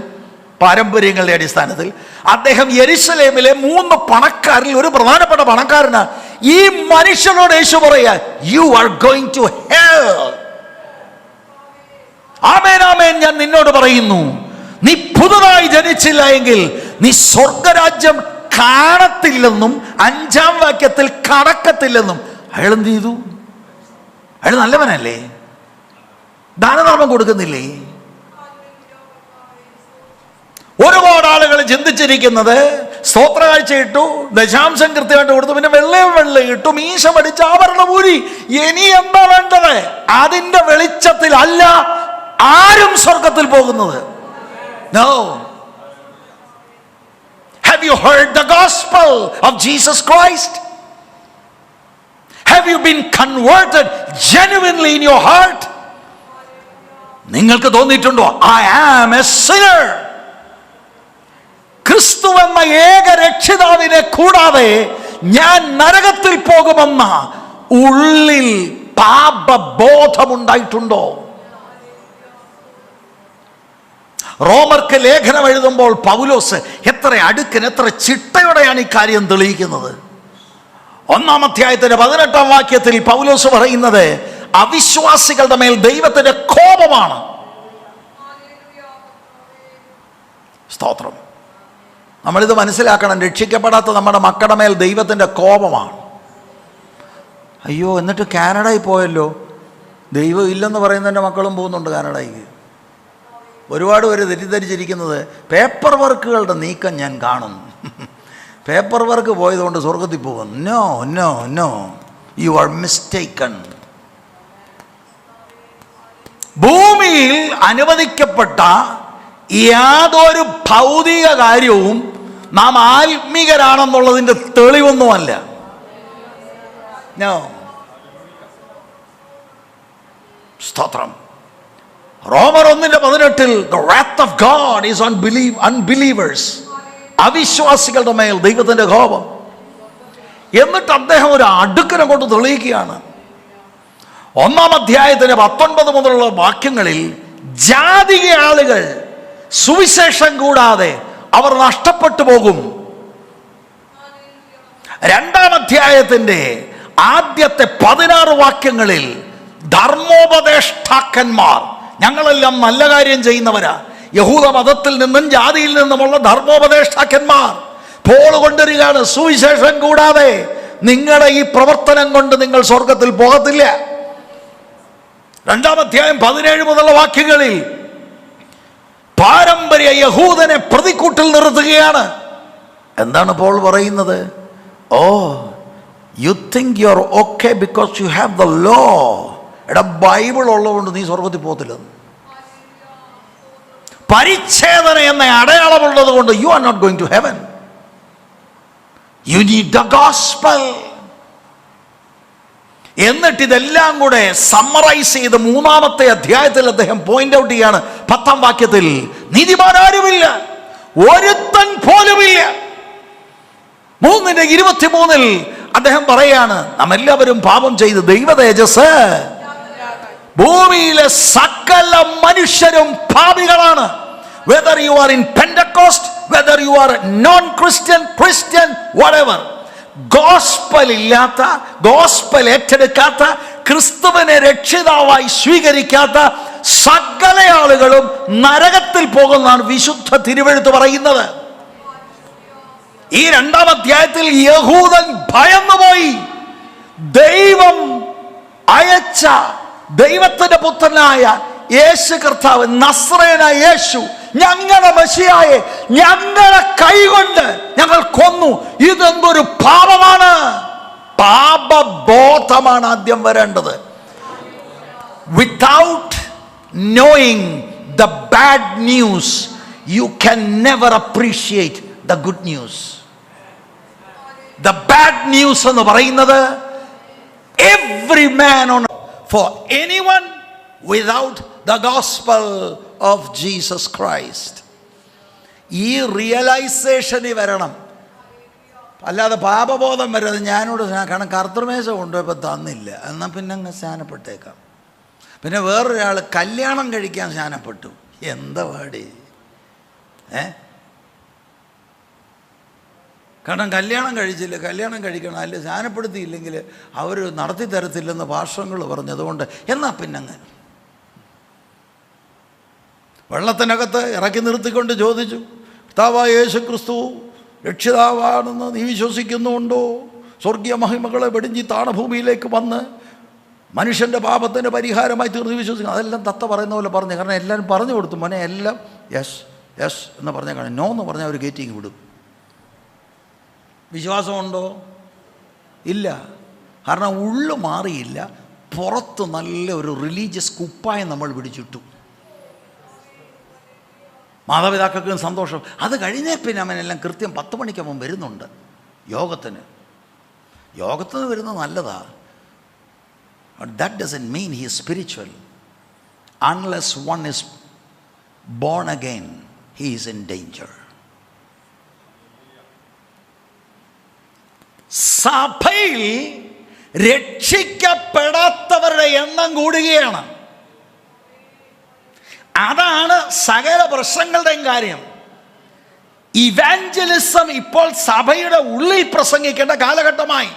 പാരമ്പര്യങ്ങളുടെ അടിസ്ഥാനത്തിൽ അദ്ദേഹം യെരുശലേമിലെ 3 പണക്കാരിൽ ഒരു പ്രധാനപ്പെട്ട പണക്കാരനാണ്. ഈ മനുഷ്യനോട് യേശു പറയാ, you are going to hell. ആമേൻ ആമേൻ, ഞാൻ നിന്നോട് പറയുന്നു, നീ പുതുതായി ജനിച്ചില്ല എങ്കിൽ നീ സ്വർഗരാജ്യം കാണത്തില്ലെന്നും 5-ാം വാക്യത്തിൽ കടക്കത്തില്ലെന്നും. അയാൾ എന്ത് ചെയ്തു? അയാൾ നല്ലവനല്ലേ? ദാനധർമ്മം കൊടുക്കുന്നില്ലേ? ഒരുപാട് ആളുകൾ ചിന്തിച്ചിരിക്കുന്നത് സ്തോത്രകാഴ്ച ഇട്ടു, ദശാംശം കൃത്യമായിട്ട് കൊടുത്തു, പിന്നെ വെള്ള ഇട്ടു, മീശ പഠിച്ച് ആഭരണം ഊരി, ഇനി എന്താ വേണ്ടത്? അതിന്റെ വെളിച്ചത്തിൽ അല്ല ആരും സ്വർഗത്തിൽ പോകുന്നത്. No. Have you heard the gospel of Jesus Christ? Have you been converted genuinely in your heart? നിങ്ങൾക്ക് തോന്നിയിട്ടുണ്ടോ I am a sinner? ക്രിസ്തു എന്ന ഏക രക്ഷിതാവിനെ കൂടാതെ ഞാൻ നരകത്തിൽ പോകുമെന്ന ഉള്ളിൽ പാപബോധമുണ്ടായിട്ടുണ്ടോ? റോമർക്ക് ലേഖനം എഴുതുമ്പോൾ പൗലോസ് എത്ര അടുക്കൻ, എത്ര ചിട്ടയോടെയാണ് ഈ കാര്യം തെളിയിക്കുന്നത്. 1-ാം അധ്യായത്തിന്റെ 18-ാം വാക്യത്തിൽ പൗലോസ് പറയുന്നത് അവിശ്വാസികളുടെ മേൽ ദൈവത്തിന്റെ കോപമാണ്. സ്തോത്രം. നമ്മളിത് മനസ്സിലാക്കണം. രക്ഷിക്കപ്പെടാത്ത നമ്മുടെ മക്കളുടെ മേൽ ദൈവത്തിന്റെ കോപമാണ്. അയ്യോ, എന്നിട്ട് കാനഡയിൽ പോയല്ലോ, ദൈവം ഇല്ലെന്ന് പറയുന്നതിൻ്റെ മക്കളും പോകുന്നുണ്ട് കാനഡയ്ക്ക്. ഒരുപാട് പേര് തെറ്റിദ്ധരിച്ചിരിക്കുന്നത് പേപ്പർ വർക്കുകളുടെ നീക്കം ഞാൻ കാണുന്നു. പേപ്പർ വർക്ക് പോയതുകൊണ്ട് സ്വർഗത്തിൽ പോകും. No no no, you are mistaken. ഭൂമിയിൽ അനുവദിക്കപ്പെട്ട യാതൊരു ഭൗതിക കാര്യവും നാം ആത്മീകരാണെന്നുള്ളതിൻ്റെ തെളിവൊന്നുമല്ല. നോ. സ്തോത്രം. റോമർ 1:18 the wrath of God is on unbelievers. അവിശ്വാസികളുടെ മേൽ ദൈവത്തിന്റെ കോപം. എന്നിട്ട് അദ്ദേഹം ഒരു അടുക്കനെ കൊണ്ട് തെളിയിക്കുകയാണ്. 1-ാം അധ്യായത്തിന് 19 മുതലുള്ള വാക്യങ്ങളിൽ ജാതിക ആളുകൾ സുവിശേഷം കൂടാതെ അവർ നഷ്ടപ്പെട്ടു പോകും. 2-ാം അധ്യായത്തിന്റെ ആദ്യത്തെ 16 വാക്യങ്ങളിൽ ധർമ്മോപദേഷ്ടാക്കന്മാർ, ഞങ്ങളെല്ലാം നല്ല കാര്യം ചെയ്യുന്നവരാ, യഹൂദ മതത്തിൽ നിന്നും ജാതിയിൽ നിന്നുമുള്ള ധർമ്മോപദേഷ്ടാക്കന്മാർ പോൾ കൊണ്ടുവരികയാണ്, സുവിശേഷം കൂടാതെ നിങ്ങളുടെ ഈ പ്രവർത്തനം കൊണ്ട് നിങ്ങൾ സ്വർഗത്തിൽ പോകത്തില്ല. 2-ാം അധ്യായം 17 മുതലുള്ള വാക്യങ്ങളിൽ പാരമ്പര്യ യഹൂദനെ പ്രതിക്കൂട്ടിൽ നിർത്തുകയാണ്. എന്താണ് പോൾ പറയുന്നത്? Oh, you think you are okay because you have the law. എടാ, ബൈബിൾ ഉള്ളതുകൊണ്ട് നീ സ്വർഗത്തിൽ പോകത്തില്ലെന്ന്. പരിച്ഛേദന എന്ന അടയാളമുള്ളത് കൊണ്ട് you are not going to heaven. You need the gospel. എന്നിട്ട് ഇതെല്ലാം കൂടെ സമ്മറൈസ് ചെയ്ത് 3-ാമത്തെ അധ്യായത്തിൽ അദ്ദേഹം പോയിന്റ് ഔട്ട് ചെയ്യാണ്. 10-ാം വാക്യത്തിൽ നീതിമാൻ ആരുമില്ല, ഒരുത്തൻ പോലുമില്ല. 3:23 അദ്ദേഹം പറയാണ്, നാം എല്ലാവരും പാപം ചെയ്ത് ദൈവ തേജസ്, ഭൂമിയിലെ സകല മനുഷ്യരും പാപികളാണ്. whether you are in Pentecost, whether you are non-Christian, Christian, whatever, gospel ഇല്ലാത്ത, ഗോസ്പൽ ഏറ്റെടുക്കാത്ത, ക്രിസ്തുവിനെ രക്ഷിതാവായി സ്വീകരിക്കാത്ത സകല ആളുകളും നരകത്തിൽ പോകുന്നതാണ് വിശുദ്ധ തിരുവെഴുത്ത് പറയുന്നത്. ഈ 2-ാം അധ്യായത്തിൽ യഹൂദൻ ഭയന്നുപോയി. ദൈവം അയച്ച ദൈവത്തിന്റെ പുത്രനായ യേശു കർത്താവ്, നസ്രയനായ യേശു, ഞങ്ങളുടെ മെസ്സിയായെ ഞങ്ങളുടെ കൈകൊണ്ട് ഞങ്ങൾ കൊന്നു. ഇതെന്തൊരു പാപമാണ്! പാപബോധമാണ് ആദ്യം വരേണ്ടത്. Without knowing the bad news you can never appreciate the good news. The bad news എന്ന് പറയുന്നത് every man on for anyone without the gospel of Jesus Christ. ഈ റിയലൈസേഷന് വരണം. അല്ലാതെ പാപബോധം വരരുത്. ഞാനോട് കാരണം കർത്തൃമേശ കൊണ്ടുപോയപ്പോൾ തന്നില്ല, എന്നാൽ പിന്നെ അങ്ങ് സ്നാനപ്പെട്ടേക്കാം. പിന്നെ വേറൊരാൾ കല്യാണം കഴിക്കാൻ സ്നാനപ്പെട്ടു, എന്താ പാടി? കാരണം കല്യാണം കഴിച്ചില്ല, കല്യാണം കഴിക്കണം, അല്ലെ സ്നാനപ്പെടുത്തിയില്ലെങ്കിൽ അവർ നടത്തി തരത്തില്ലെന്ന് ഭാഷകൾ പറഞ്ഞതുകൊണ്ട് എന്നാൽ പിന്നെ അങ്ങ് വെള്ളത്തിനകത്ത് ഇറക്കി നിർത്തിക്കൊണ്ട് ചോദിച്ചു, കർത്താവായ യേശു ക്രിസ്തു രക്ഷിതാവാണെന്ന് നീ വിശ്വസിക്കുന്നുണ്ടോ? സ്വർഗീയ മഹിമകളെ വെടിഞ്ഞി താണഭൂമിയിലേക്ക് വന്ന് മനുഷ്യൻ്റെ പാപത്തിൻ്റെ പരിഹാരമായി തീർന്ന് വിശ്വസിക്കുന്നു. അതെല്ലാം തത്ത പറയുന്ന പോലെ പറഞ്ഞു. കാരണം എല്ലാവരും പറഞ്ഞു കൊടുത്തു, മോനെ എല്ലാം യെസ് യെസ് എന്ന് പറഞ്ഞാൽ കാണും, നോ എന്ന് പറഞ്ഞാൽ അവർ ഗേറ്റിങ് വിടും. വിശ്വാസമുണ്ടോ? ഇല്ല. കാരണം ഉള്ളു മാറിയില്ല, പുറത്ത് നല്ല ഒരു റിലീജിയസ് കുപ്പായം നമ്മൾ പിടിച്ചിട്ടു. മാതാപിതാക്കൾക്കും സന്തോഷം. അത് കഴിഞ്ഞേ പിന്നെ അവനെല്ലാം കൃത്യം 10 മണിക്കാകുമ്പം വരുന്നുണ്ട് യോഗത്തിന്. യോഗത്തിന് വരുന്നത് നല്ലതാ. But that doesn't mean he is spiritual. Unless one is born again, he is in danger. സഭയിൽ രക്ഷിക്കപ്പെടാത്തവരുടെ എണ്ണം കൂടുകയാണ്. അതാണ് സകല പ്രശ്നങ്ങളുടെയും കാര്യം. ഇവാഞ്ചലിസം ഇപ്പോൾ സഭയുടെ ഉള്ളിൽ പ്രസംഗിക്കേണ്ട കാലഘട്ടമായി.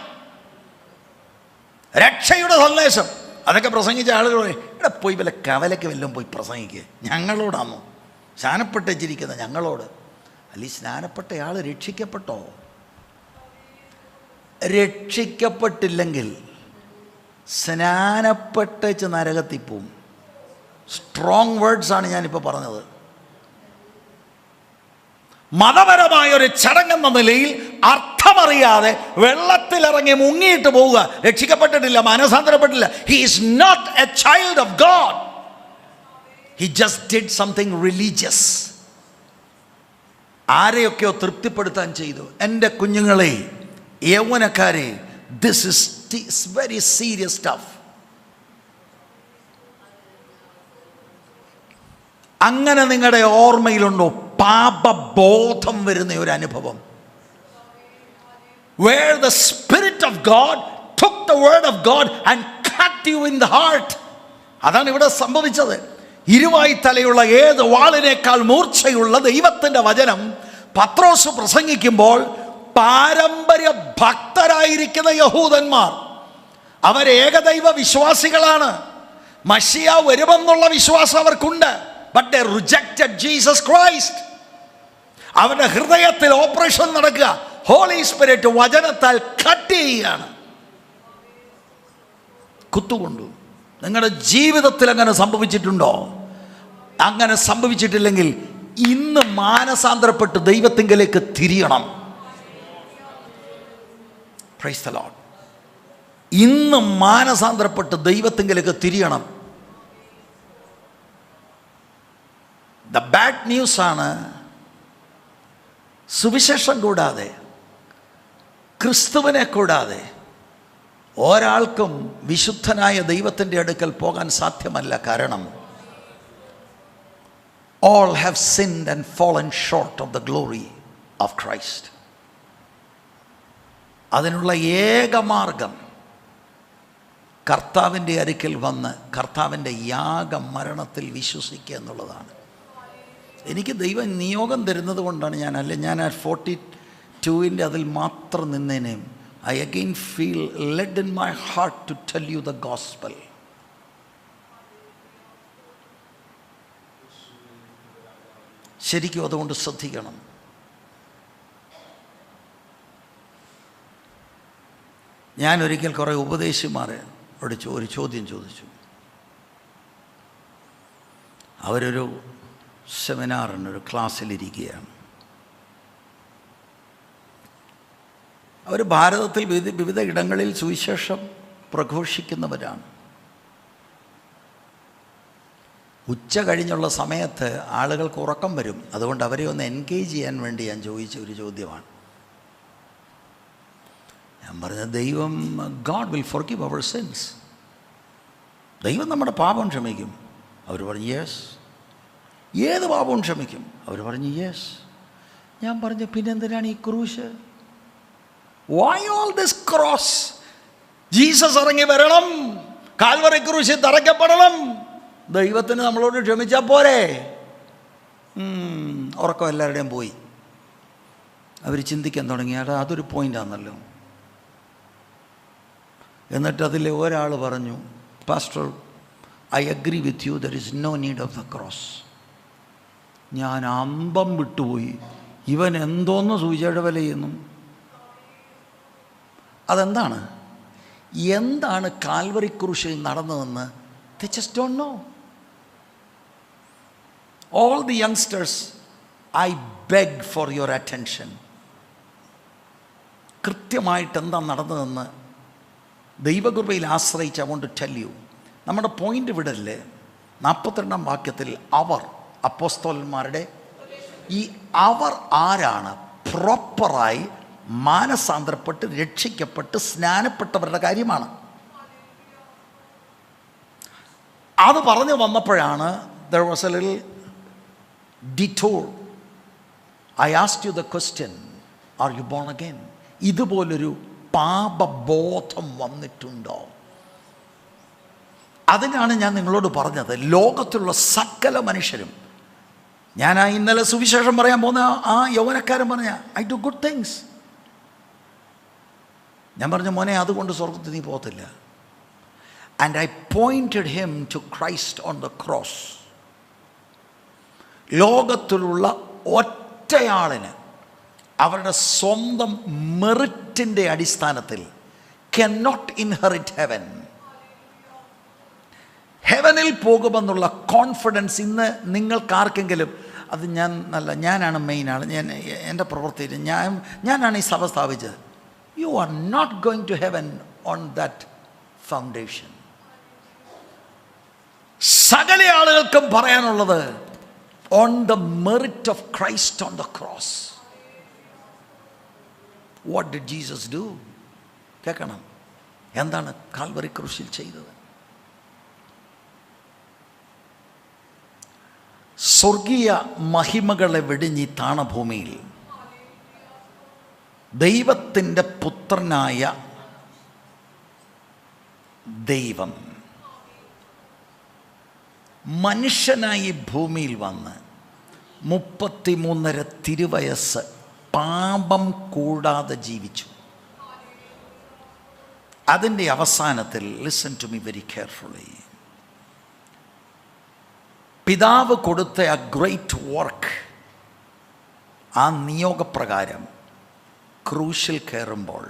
രക്ഷയുടെ സന്ദേശം അതൊക്കെ പ്രസംഗിച്ച ആളുകൾ ഇവിടെ പോയി വല്ല കവലയ്ക്ക് വല്ലതും പോയി പ്രസംഗിക്കുക. ഞങ്ങളോടാണോ സ്നാനപ്പെട്ടിരിക്കുന്നത്? ഞങ്ങളോട് അല്ല. ഈ സ്നാനപ്പെട്ടയാൾ രക്ഷിക്കപ്പെട്ടോ? രക്ഷിക്കപ്പെട്ടില്ലെങ്കിൽ സ്നാനപ്പെട്ടേച്ച് നരകത്തിൽ പോവും. സ്ട്രോങ് വേർഡ്സ് ആണ് ഞാനിപ്പോൾ പറഞ്ഞത്. മതപരമായ ഒരു ചടങ്ങെന്ന നിലയിൽ അർത്ഥമറിയാതെ വെള്ളത്തിലിറങ്ങി മുങ്ങിയിട്ട് പോവുക. രക്ഷിക്കപ്പെട്ടിട്ടില്ല, മാനസാന്തരപ്പെട്ടില്ല. He is not a child of God. He just did something religious. ആരെയൊക്കെയോ തൃപ്തിപ്പെടുത്താൻ ചെയ്തു. എൻ്റെ കുഞ്ഞുങ്ങളെ, യൗവനക്കാരെ, this is very serious stuff. അങ്ങനെ നിങ്ങളുടെ ഓർമ്മയിലുണ്ടോ പാപബോധം വരുന്ന ഒരു അനുഭവം? Where the Spirit of God took the word of God and cut you in the heart. അതാണ് ഇവിടെ സംഭവിച്ചത്. ഇരുവായി തലയുള്ള ഏത് വാളിനേക്കാൾ മൂർച്ചയുള്ള ദൈവത്തിൻ്റെ വചനം പത്രോസ് പ്രസംഗിക്കുമ്പോൾ പാരമ്പര്യ ഭക്തരായിരിക്കുന്ന യഹൂദന്മാർ, അവർ ഏകദൈവ വിശ്വാസികളാണ്, മശിയ വരുമെന്നുള്ള വിശ്വാസം അവർക്കുണ്ട്. But they rejected Jesus Christ. അവരുടെ ഹൃദയത്തിൽ ഓപ്പറേഷൻ നടക്കുക. ഹോളി സ്പിരിറ്റ് വചനത്താൽ കട്ട് ചെയ്യുകയാണ്, കുത്തുകൊണ്ടു. നിങ്ങളുടെ ജീവിതത്തിൽ അങ്ങനെ സംഭവിച്ചിട്ടുണ്ടോ? അങ്ങനെ സംഭവിച്ചിട്ടില്ലെങ്കിൽ ഇന്ന് മാനസാന്തരപ്പെട്ട് ദൈവത്തിങ്കലേക്ക് തിരിയണം. Praise the lord. ഇന്ന് മാനസാന്തരപ്പെട്ട് ദൈവത്തിങ്കലേക്ക് തിരിയണം. ദ ബാഡ് ന്യൂസാണ്, സുവിശേഷം കൂടാതെ, ക്രിസ്തുവിനെ കൂടാതെ ഒരാൾക്കും വിശുദ്ധനായ ദൈവത്തിൻ്റെ അടുക്കൽ പോകാൻ സാധ്യമല്ല. കാരണം all have sinned and fallen short of the glory of Christ. അതിനുള്ള ഏക മാർഗം കർത്താവിൻ്റെ അടുക്കൽ വന്ന് കർത്താവിൻ്റെ യാഗമരണത്തിൽ വിശ്വസിക്കുക എന്നുള്ളതാണ്. എനിക്ക് ദൈവം നിയോഗം തരുന്നത് കൊണ്ടാണ് ഞാൻ ആ 42 അതിൽ മാത്രം നിന്നേനേയും. I again feel led in my heart to tell you the gospel. ശരിക്കും അതുകൊണ്ട് ശ്രദ്ധിക്കണം. ഞാൻ ഒരിക്കൽ കുറേ ഉപദേശിമാരോട് ഒരു ചോദ്യം ചോദിച്ചു. അവരൊരു സെമിനാറിന് ഒരു ക്ലാസ്സിലിരിക്കുകയാണ്. അവർ ഭാരതത്തിൽ വിവിധ ഇടങ്ങളിൽ സുവിശേഷം പ്രഘോഷിക്കുന്നവരാണ്. ഉച്ച കഴിഞ്ഞുള്ള സമയത്ത് ആളുകൾക്ക് ഉറക്കം വരും. അതുകൊണ്ട് അവരെ ഒന്ന് എൻഗേജ് ചെയ്യാൻ വേണ്ടി ഞാൻ ചോദിച്ച ഒരു ചോദ്യമാണ്. ഞാൻ പറഞ്ഞത്, ദൈവം God will forgive our sins. ദൈവം നമ്മുടെ പാപം ക്ഷമിക്കും. അവർ പറഞ്ഞു യെസ്. ഏത് പാപവും ക്ഷമിക്കും? അവർ പറഞ്ഞു യെസ്. ഞാൻ പറഞ്ഞു, പിന്നെന്തിനാണ് ഈ ക്രൂശ്? Why all this cross? Jesus ഇറങ്ങി വരണം, കാൽവറി ക്രൂശിൽ തറയ്ക്കപ്പെടണം, ദൈവത്തിന് നമ്മളോട് ക്ഷമിച്ചാൽ പോരെ. ഉറക്കം എല്ലാവരുടെയും പോയി. അവർ ചിന്തിക്കാൻ തുടങ്ങിയാൽ അതൊരു പോയിൻ്റാണല്ലോ. എന്നിട്ട് അതിൽ ഒരാൾ പറഞ്ഞു, pastor, I agree with you, there is no need of the cross. ഞാൻ അന്തം വിട്ടുപോയി. ഇവൻ എന്തോന്ന് സൂചിയുടെ വില ചെയ്യുന്നു? എന്താണ് കാൽവറി ക്രൂശിൽ നടന്നതെന്ന് they just don't know. All the youngsters, I beg for your attention. കൃത്യമായിട്ട് എന്താ നടന്നതെന്ന് ദൈവകൃപയിൽ ആശ്രയിച്ച് I want to tell you. നമ്മുടെ പോയിന്റ് വിടല്ലേ? 42 വാക്യത്തിൽ അവർ, അപ്പോസ്തലന്മാരുടെ ഈ അവർ ആരാണ്? പ്രോപ്പറായി മാനസാന്തരപ്പെട്ട് രക്ഷിക്കപ്പെട്ട് സ്നാനപ്പെട്ടവരുടെ കാര്യമാണ്. അത് പറഞ്ഞു വന്നപ്പോഴാണ് there was a little detour. I asked you the question, are you born again? ഇതുപോലൊരു പാപബോധം വന്നിട്ടുണ്ടോ? അതിനാണ് ഞാൻ നിങ്ങളോട് പറഞ്ഞത്. ലോകത്തിലുള്ള സകല മനുഷ്യരും, ഞാൻ ഇന്നലെ സുവിശേഷം പറയാൻ പോകുന്ന ആ യൗവനക്കാരൻ പറഞ്ഞ ഐ ഡു ഗുഡ് തിങ്സ്. ഞാൻ പറഞ്ഞു, മോനെ, അതുകൊണ്ട് സ്വർഗത്തിൽ നീ പോകത്തില്ല. And I pointed him to Christ on the cross. ലോകത്തിലുള്ള ഒറ്റയാളിന് അവരുടെ സ്വന്തം മെറിറ്റിൻ്റെ അടിസ്ഥാനത്തിൽ cannot inherit heaven. ഹെവനിൽ പോകുമെന്നുള്ള കോൺഫിഡൻസ് ഇന്ന് നിങ്ങൾക്കാർക്കെങ്കിലും, അത് ഞാനാണ് മെയിൻ ആൾ, എൻ്റെ പ്രവൃത്തിയിൽ ഞാനാണ് ഈ സഭ സ്ഥാപിച്ചത്. You are not going to heaven on that foundation. സകല ആളുകൾക്കും പറയാനുള്ളത് on the merit of Christ on the cross. What did Jesus do? കേൾക്കണം. എന്താണ് കാൽവറി ക്രൂശിൽ ചെയ്തത്? സ്വർഗീയ മഹിമകളെ വെടിഞ്ഞി താണഭൂമിയിൽ ദൈവത്തിൻ്റെ പുത്രനായ ദൈവം മനുഷ്യനായി ഭൂമിയിൽ വന്ന് 33.5 തിരുവയസ്സ് പാപം കൂടാതെ ജീവിച്ചു. അതിൻ്റെ അവസാനത്തിൽ, listen to me very carefully, പിതാവ് കൊടുത്ത ആ ഗ്രേറ്റ് വർക്ക്, ആ നിയോഗപ്രകാരം ക്രൂശിൽ കയറുമ്പോൾ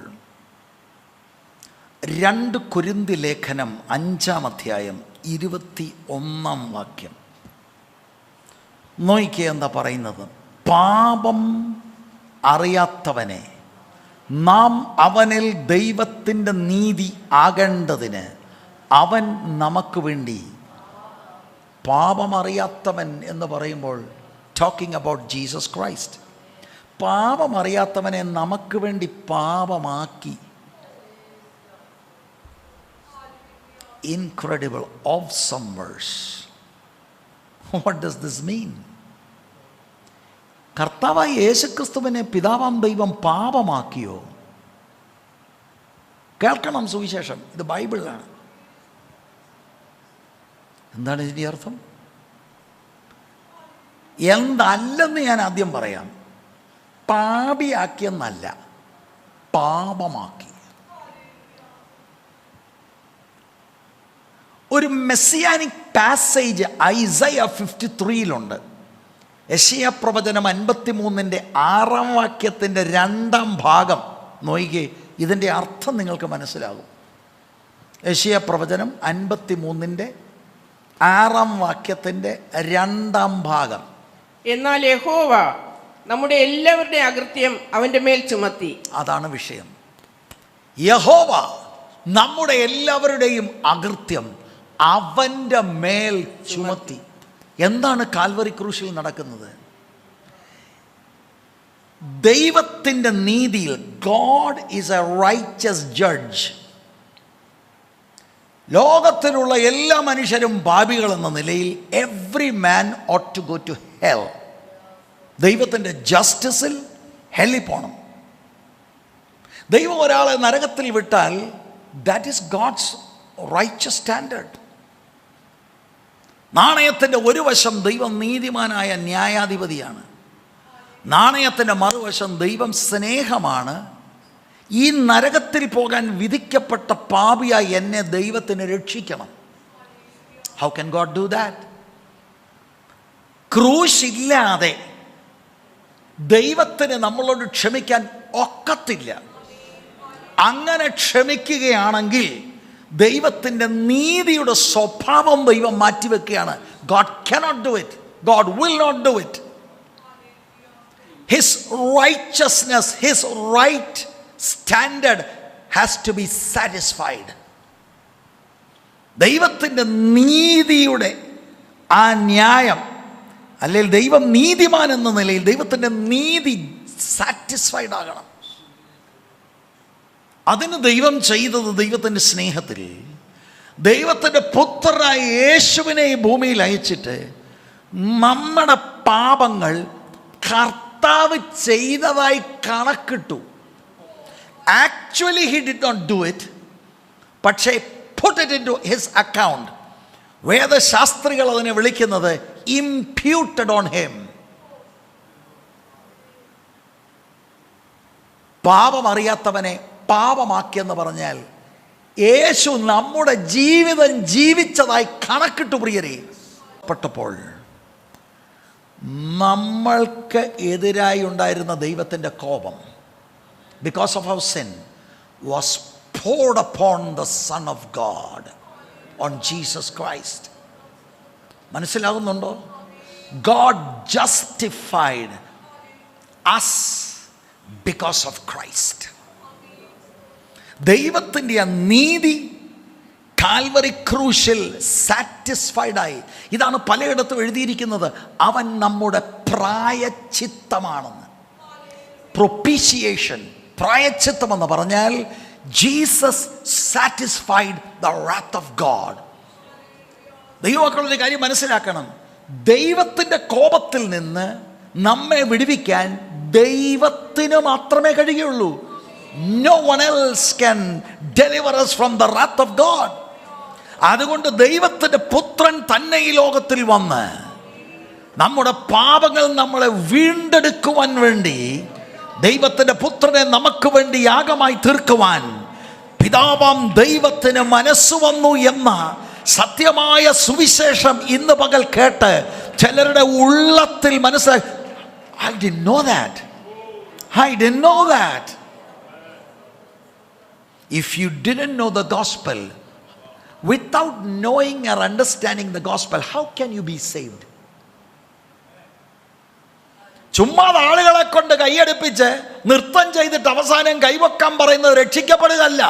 2 കൊരിന്തി ലേഖനം 5-ാം അധ്യായം 21-ാം വാക്യം നോയിക്കേ എന്താ പറയുന്നത്? പാപം അറിയാത്തവനെ നാം അവനിൽ ദൈവത്തിൻ്റെ നീതി ആകേണ്ടതിന് അവൻ നമുക്ക് വേണ്ടി, പാപമറിയാത്തവൻ എന്ന് പറയുമ്പോൾ ടോക്കിംഗ് അബൌട്ട് ജീസസ് ക്രൈസ്റ്റ്, പാപമറിയാത്തവനെ നമുക്ക് വേണ്ടി പാപമാക്കി. Incredible, awesome verse. What does this mean? കർത്താവായ യേശുക്രിസ്തുവിനെ പിതാവാം ദൈവം പാപമാക്കിയോ? കേൾക്കണം സുവിശേഷം, ഇത് ബൈബിളിലാണ്. എന്താണ് ഇതിൻ്റെ അർത്ഥം? എന്തല്ലെന്ന് ഞാൻ ആദ്യം പറയാം. പാപിയാക്കിയെന്നല്ല, പാപമാക്കി. ഒരു മെസ്സിയാനിക് പാസേജ് ഐസയ 53-ലുണ്ട്. യെശയ്യാ പ്രവചനം 53-ന്റെ 6-ാം വാക്യത്തിൻ്റെ 2-ാം ഭാഗം നോയിക്കേ, ഇതിൻ്റെ അർത്ഥം നിങ്ങൾക്ക് മനസ്സിലാകും. യെശയ്യാ പ്രവചനം 53-ന്റെ 6-ാം വാക്യത്തിൻ്റെ 2-ാം ഭാഗം. എന്നാൽ യഹോവ നമ്മുടെ എല്ലാവരുടെയും അകൃത്യം അവന്റെ മേൽ ചുമത്തി. അതാണ് വിഷയം. യഹോവ നമ്മുടെ എല്ലാവരുടെയും അകൃത്യം അവൻ്റെ മേൽ ചുമത്തി. എന്താണ് കാൽവറി ക്രൂശിൽ നടക്കുന്നത്? ദൈവത്തിൻ്റെ നീതിയിൽ, God is a righteous judge. ലോകത്തിലുള്ള എല്ലാ മനുഷ്യരും പാപികൾ എന്ന നിലയിൽ every man ought to go to hell. ദൈവത്തിൻ്റെ ജസ്റ്റിസിൽ ഹെല്ലിൽ പോകണം. ദൈവം ഒരാളെ നരകത്തിൽ വിട്ടാൽ that is God's righteous standard. നാണയത്തിൻ്റെ ഒരു വശം ദൈവം നീതിമാനായ ന്യായാധിപതിയാണ്, നാണയത്തിൻ്റെ മറുവശം ദൈവം സ്നേഹമാണ്. ഈ നരകത്തിൽ പോകാൻ വിധിക്കപ്പെട്ട പാപിയായി എന്നെ ദൈവത്തിന് രക്ഷിക്കണം. How can God do that? ക്രൂശില്ലാതെ ദൈവത്തിന് നമ്മളോട് ക്ഷമിക്കാൻ ഒക്കത്തില്ല. അങ്ങനെ ക്ഷമിക്കുകയാണെങ്കിൽ ദൈവത്തിൻ്റെ നീതിയുടെ സ്വഭാവം ദൈവം മാറ്റിവെക്കുകയാണ്. God cannot do it. God will not do it. His righteousness, his right standard has to be satisfied. ദൈവത്തിൻ്റെ നീതിയുടെ ആ ന്യായം, അല്ലെങ്കിൽ ദൈവം നീതിമാൻ എന്ന നിലയിൽ ദൈവത്തിൻ്റെ നീതി സാറ്റിസ്ഫൈഡ് ആകണം. അതിന് ദൈവം ചെയ്തത്, ദൈവത്തിൻ്റെ സ്നേഹത്തിൽ ദൈവത്തിൻ്റെ പുത്രനായ യേശുവിനെ ഈ ഭൂമിയിൽ അയച്ചിട്ട് നമ്മുടെ പാപങ്ങൾ കർത്താവ് ചെയ്തതായി കണക്കിട്ടു. Actually he did not do it, പക്ഷേ put it into his account. വേദശാസ്ത്രികൾ അതിനെ വിളിക്കുന്നത് ഇംപ്യൂട്ടഡ് ഓൺ ഹിം. പാപം അറിയാത്തവനെ പാപമാക്കിയെന്ന് പറഞ്ഞാൽ യേശു നമ്മുടെ ജീവിതം ജീവിച്ചതായി കണക്കിട്ടു. പ്രിയരെ, പെട്ടപ്പോൾ നമ്മൾക്ക് എതിരായി ഉണ്ടായിരുന്ന ദൈവത്തിൻ്റെ കോപം, because of our sin, was poured upon the Son of God, on Jesus Christ. മനസ്സിലാകുന്നുണ്ടോ? God justified us because of Christ. ദൈവത്തിൻ്റെ ആ നീതി കാൽവറി ക്രൂശിൽ സാറ്റിസ്ഫൈഡായി. ഇതാണ് പലയിടത്തും എഴുതിയിരിക്കുന്നത്, അവൻ നമ്മുടെ പ്രായച്ചിത്തമാണെന്ന്. പ്രൊപ്പീഷിയേഷൻ, പ്രായച്ചിത്തം എന്ന് പറഞ്ഞാൽ Jesus satisfied the wrath of God. ദൈവമക്കളുടെ കാര്യം മനസ്സിലാക്കണം. ദൈവത്തിൻ്റെ കോപത്തിൽ നിന്ന് നമ്മെ വിടുവിക്കാൻ ദൈവത്തിന് മാത്രമേ കഴിയുള്ളൂ. No one else can deliver us from the wrath of God. അതുകൊണ്ട് ദൈവത്തിൻ്റെ പുത്രൻ തന്നെ ഈ ലോകത്തിൽ വന്ന് നമ്മുടെ പാപങ്ങൾ നമ്മളെ വീണ്ടെടുക്കുവാൻ വേണ്ടി, ദൈവത്തിൻ്റെ പുത്രനെ നമുക്ക് വേണ്ടി യാഗമായി തീർക്കുവാൻ പിതാവാം ദൈവത്തിന് മനസ്സ് വന്നു എന്ന സത്യമായ സുവിശേഷം ഇന്ന് പകൽ കേട്ട് ചിലരുടെ ഉള്ളത്തിൽ മനസ്സിലായി, I didn't know that. I didn't know that. If you didn't know the gospel, without knowing or understanding the gospel, how can you be saved? ചുമ്മാ ആളുകളെ കൊണ്ട് കൈയടിപ്പിച്ച് നൃത്തം ചെയ്തിട്ട് അവസാനം കൈവക്കാൻ പറയുന്നത് രക്ഷിക്കപ്പെടുകയല്ല.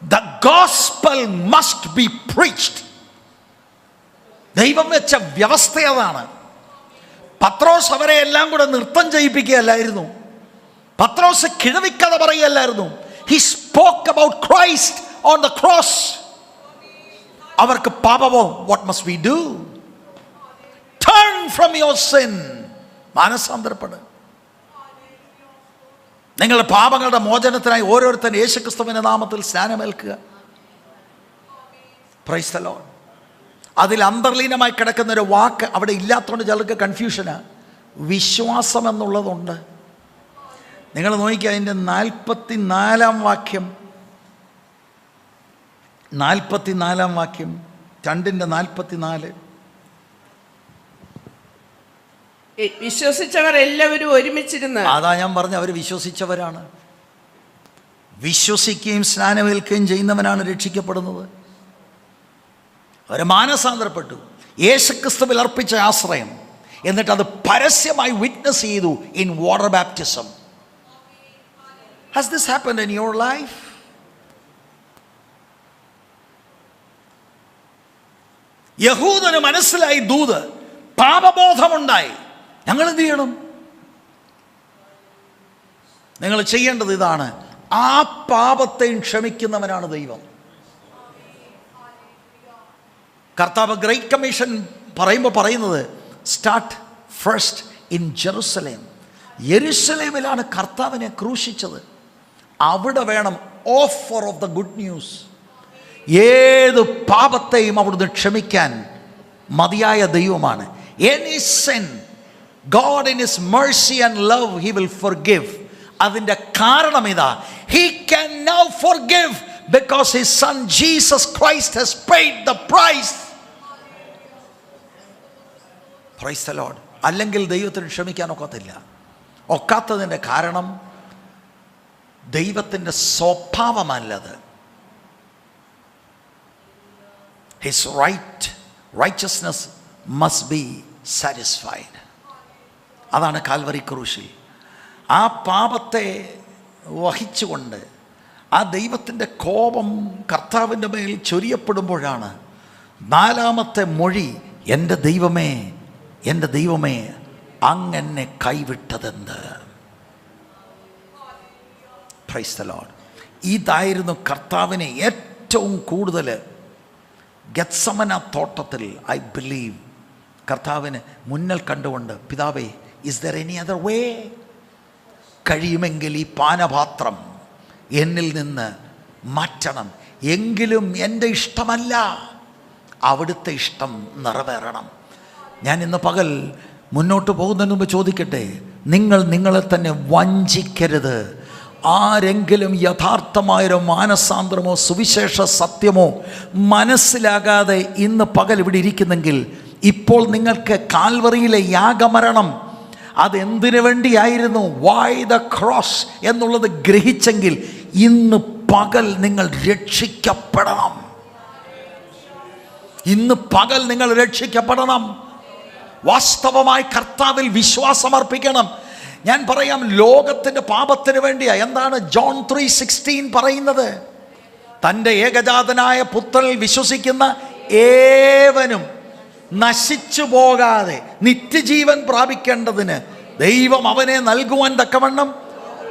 The gospel must be preached. ദൈവം വെച്ച വ്യവസ്ഥ അതാണ്. പത്രോസ് അവരെ എല്ലാം കൂടെ നൃത്തം ചെയ്യിപ്പിക്കുകയല്ലായിരുന്നു. പത്രോസ് കിഴവിക്കഥ പറയുകയല്ലായിരുന്നു. He spoke about Christ on the cross. അവർക്ക് പാപമോ, what must we do? Turn from your sin. മാനസാന്തരപ്പെട്. നിങ്ങളുടെ പാപങ്ങളുടെ മോചനത്തിനായി ഓരോരുത്തരും യേശുക്രിസ്തുവിന്റെ നാമത്തിൽ സ്നാനമേൽക്കുക. Price the Lord. അതിൽ അന്തർലീനമായി കിടക്കുന്ന ഒരു വാക്ക് അവിടെ ഇല്ലാത്തതുകൊണ്ട് ചിലർക്ക് കൺഫ്യൂഷനാണ്. വിശ്വാസം എന്നുള്ളതുണ്ട്. നിങ്ങൾ നോക്കിക്കുക, അതിൻ്റെ 44-ാം വാക്യം, 44-ാം വാക്യം, 2:44. വിശ്വസിച്ചവർ എല്ലാവരും ഒരുമിച്ചിരുന്ന്, അതാ ഞാൻ പറഞ്ഞ അവർ വിശ്വസിച്ചവരാണ്. വിശ്വസിക്കുകയും സ്നാനമേൽക്കുകയും ചെയ്യുന്നവനാണ് രക്ഷിക്കപ്പെടുന്നത്. അവർ മാനസാന്തരപ്പെട്ടു, യേശുക്രിസ്തുവിൽ അർപ്പിച്ച ആശ്രയം, എന്നിട്ട് അത് പരസ്യമായി വിറ്റ്നസ് ചെയ്തു in water baptism. Has this happened in your life? യഹൂദന് മനസ്സിലായി ദൂത്, പാപബോധമുണ്ടായി. ഞങ്ങൾ എന്ത് ചെയ്യണം? നിങ്ങൾ ചെയ്യേണ്ടത് ഇതാണ്, ആ പാപത്തെയും ക്ഷമിക്കുന്നവനാണ് ദൈവം. കർത്താവ് ഗ്രേറ്റ് കമ്മീഷൻ പറയുമ്പോൾ പറയുന്നത്, സ്റ്റാർട്ട് ഫസ്റ്റ് ഇൻ ജെറുസലേം. യെരുശലേമിലാണ് കർത്താവിനെ ക്രൂശിച്ചത്. അവിടെ വേണം offer of the good news. ഏത് പാപത്തെയും അവിടുന്ന് ക്ഷമിക്കാൻ മതിയായ ദൈവമാണ്. Any sin, God in His mercy and love, He will forgive. അതിൻ്റെ കാരണം ഇതാ, He can now forgive because His Son Jesus Christ has paid the price. Praise the Lord. അല്ലെങ്കിൽ ദൈവത്തിന് ക്ഷമിക്കാൻ ഒക്കത്തില്ല. ഒക്കാത്തതിൻ്റെ കാരണം ദൈവത്തിൻ്റെ സ്വഭാവമല്ലത്. His righteousness must be satisfied. അതാണ് കാൽവരി ക്രൂശിൽ. ആ പാപത്തെ വഹിച്ചുകൊണ്ട് ആ ദൈവത്തിൻ്റെ കോപം കർത്താവിൻ്റെ മേൽ ചൊരിയപ്പെടുമ്പോഴാണ് 4ാമത്തെ മൊഴി, എൻ്റെ ദൈവമേ, എൻ്റെ ദൈവമേ, അങ്ങനെ കൈവിട്ടതെന്ത്. Price the Lord. ഇതായിരുന്നു കർത്താവിനെ ഏറ്റവും കൂടുതൽ ഗെത്സമന തോട്ടത്തിൽ, ഐ ബിലീവ്, കർത്താവിന് മുന്നിൽ കണ്ടുകൊണ്ട്, പിതാവേ, is there any other way? കഴിയുമെങ്കിൽ ഈ പാനപാത്രം എന്നിൽ നിന്ന് മാറ്റണം, എങ്കിലും എൻ്റെ ഇഷ്ടമല്ല, അവിടുത്തെ ഇഷ്ടം നിറവേറണം. ഞാൻ ഇന്ന് പകൽ മുന്നോട്ട് പോകുന്നതിന് മുമ്പ് ചോദിക്കട്ടെ, നിങ്ങൾ നിങ്ങളെ തന്നെ വഞ്ചിക്കരുത്. ആരെങ്കിലും യഥാർത്ഥമായൊരു മാനസാന്തരമോ സുവിശേഷ സത്യമോ മനസ്സിലാകാതെ ഇന്ന് പകൽ ഇവിടെ ഇരിക്കുന്നെങ്കിൽ, ഇപ്പോൾ നിങ്ങൾക്ക് കാൽവറിയിലെ യാഗമരണം അതെന്തിനു വേണ്ടിയായിരുന്നു, വൈ ദ ക്രോസ് എന്നുള്ളത് ഗ്രഹിച്ചെങ്കിൽ ഇന്ന് പകൽ നിങ്ങൾ രക്ഷിക്കപ്പെടണം. ഇന്ന് പകൽ നിങ്ങൾ രക്ഷിക്കപ്പെടണം. വാസ്തവമായി കർത്താവിൽ വിശ്വാസമർപ്പിക്കണം. ഞാൻ പറയാം, ലോകത്തിൻ്റെ പാപത്തിന് വേണ്ടിയാ. എന്താണ് ജോൺ 3:16 പറയുന്നത്? തൻ്റെ ഏകജാതനായ പുത്രനിൽ വിശ്വസിക്കുന്ന ഏവനും നശിച്ചു പോകാതെ നിത്യജീവൻ പ്രാപിക്കേണ്ടതിന് ദൈവം അവനെ നൽകുവാൻ തക്കവണ്ണം.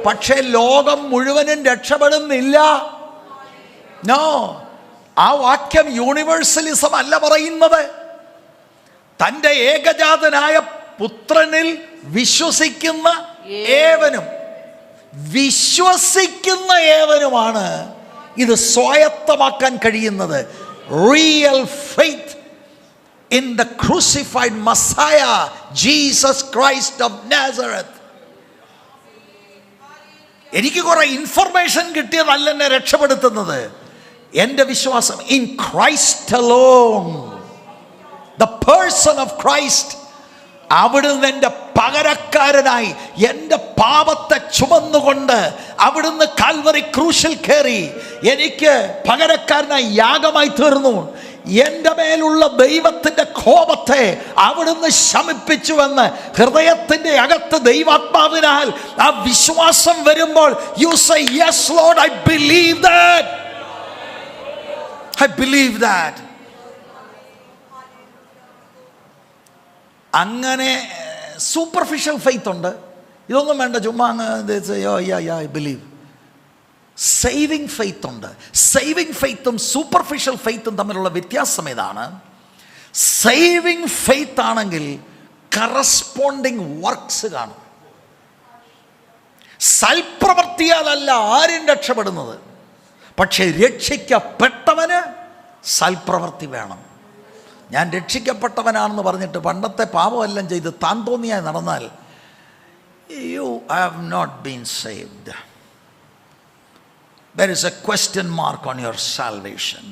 പക്ഷേ ലോകം മുഴുവനും രക്ഷപ്പെടുന്നില്ല. നോ, ആ വാക്യം യൂണിവേഴ്സലിസം അല്ല പറയുന്നത്. തൻ്റെ ഏകജാതനായ പുത്രനിൽ വിശ്വസിക്കുന്ന ഏവനും, വിശ്വസിക്കുന്ന ഏവനുമാണ് ഇത് സ്വായത്തമാക്കാൻ കഴിയുന്നത്. Real faith in the crucified Messiah, Jesus Christ of Nazareth. എനിക്ക് കുറെ ഇൻഫർമേഷൻ കിട്ടിയതല്ല എന്നെ രക്ഷപ്പെടുത്തുന്നത്. എൻ്റെ വിശ്വാസം in Christ alone, the person of Christ. അവിടുന്ന് എൻ്റെ പകരക്കാരനായി എൻ്റെ പാപത്തെ ചുമന്നുകൊണ്ട് അവിടുന്ന് കാൽവറി ക്രൂശിൽ കയറി എനിക്ക് പകരക്കാരനായി യാഗമായി തീർന്നു. എൻ്റെ മേലുള്ള ദൈവത്തിൻ്റെ കോപത്തെ അവിടുന്ന് ശമിപ്പിച്ചുവെന്ന് ഹൃദയത്തിൻ്റെ അകത്ത് ദൈവാത്മാവിനാൽ ആ വിശ്വാസം വരുമ്പോൾ you say yes Lord, I believe that, I believe that. അങ്ങനെ സൂപ്പർഫിഷ്യൽ ഫെയ്ത്ത് ഉണ്ട്. ഇതൊന്നും വേണ്ട, ചുമ്മാ അങ്ങ് ഐ ബിലീവ്. സേവിങ് ഫെയ്ത്ത് ഉണ്ട്. സേവിങ് ഫെയ്ത്തും സൂപ്പർഫിഷ്യൽ ഫെയ്ത്തും തമ്മിലുള്ള വ്യത്യാസം ഇതാണ്. സേവിങ് ഫെയ്ത്ത് ആണെങ്കിൽ കറസ്പോണ്ടിങ് വർക്ക്സ് കാണും. സൽപ്രവൃത്തിയാലല്ല ആരും രക്ഷപ്പെടുന്നത്, പക്ഷെ രക്ഷിക്കപ്പെട്ടവന് സൽപ്രവൃത്തി വേണം. ഞാൻ രക്ഷിക്കപ്പെട്ടവനാണെന്ന് പറഞ്ഞിട്ട് പണ്ടത്തെ പാപമെല്ലാം ചെയ്ത് താൻ തോന്നിയായി നടന്നാൽ you have not been saved. There is a question mark on your salvation.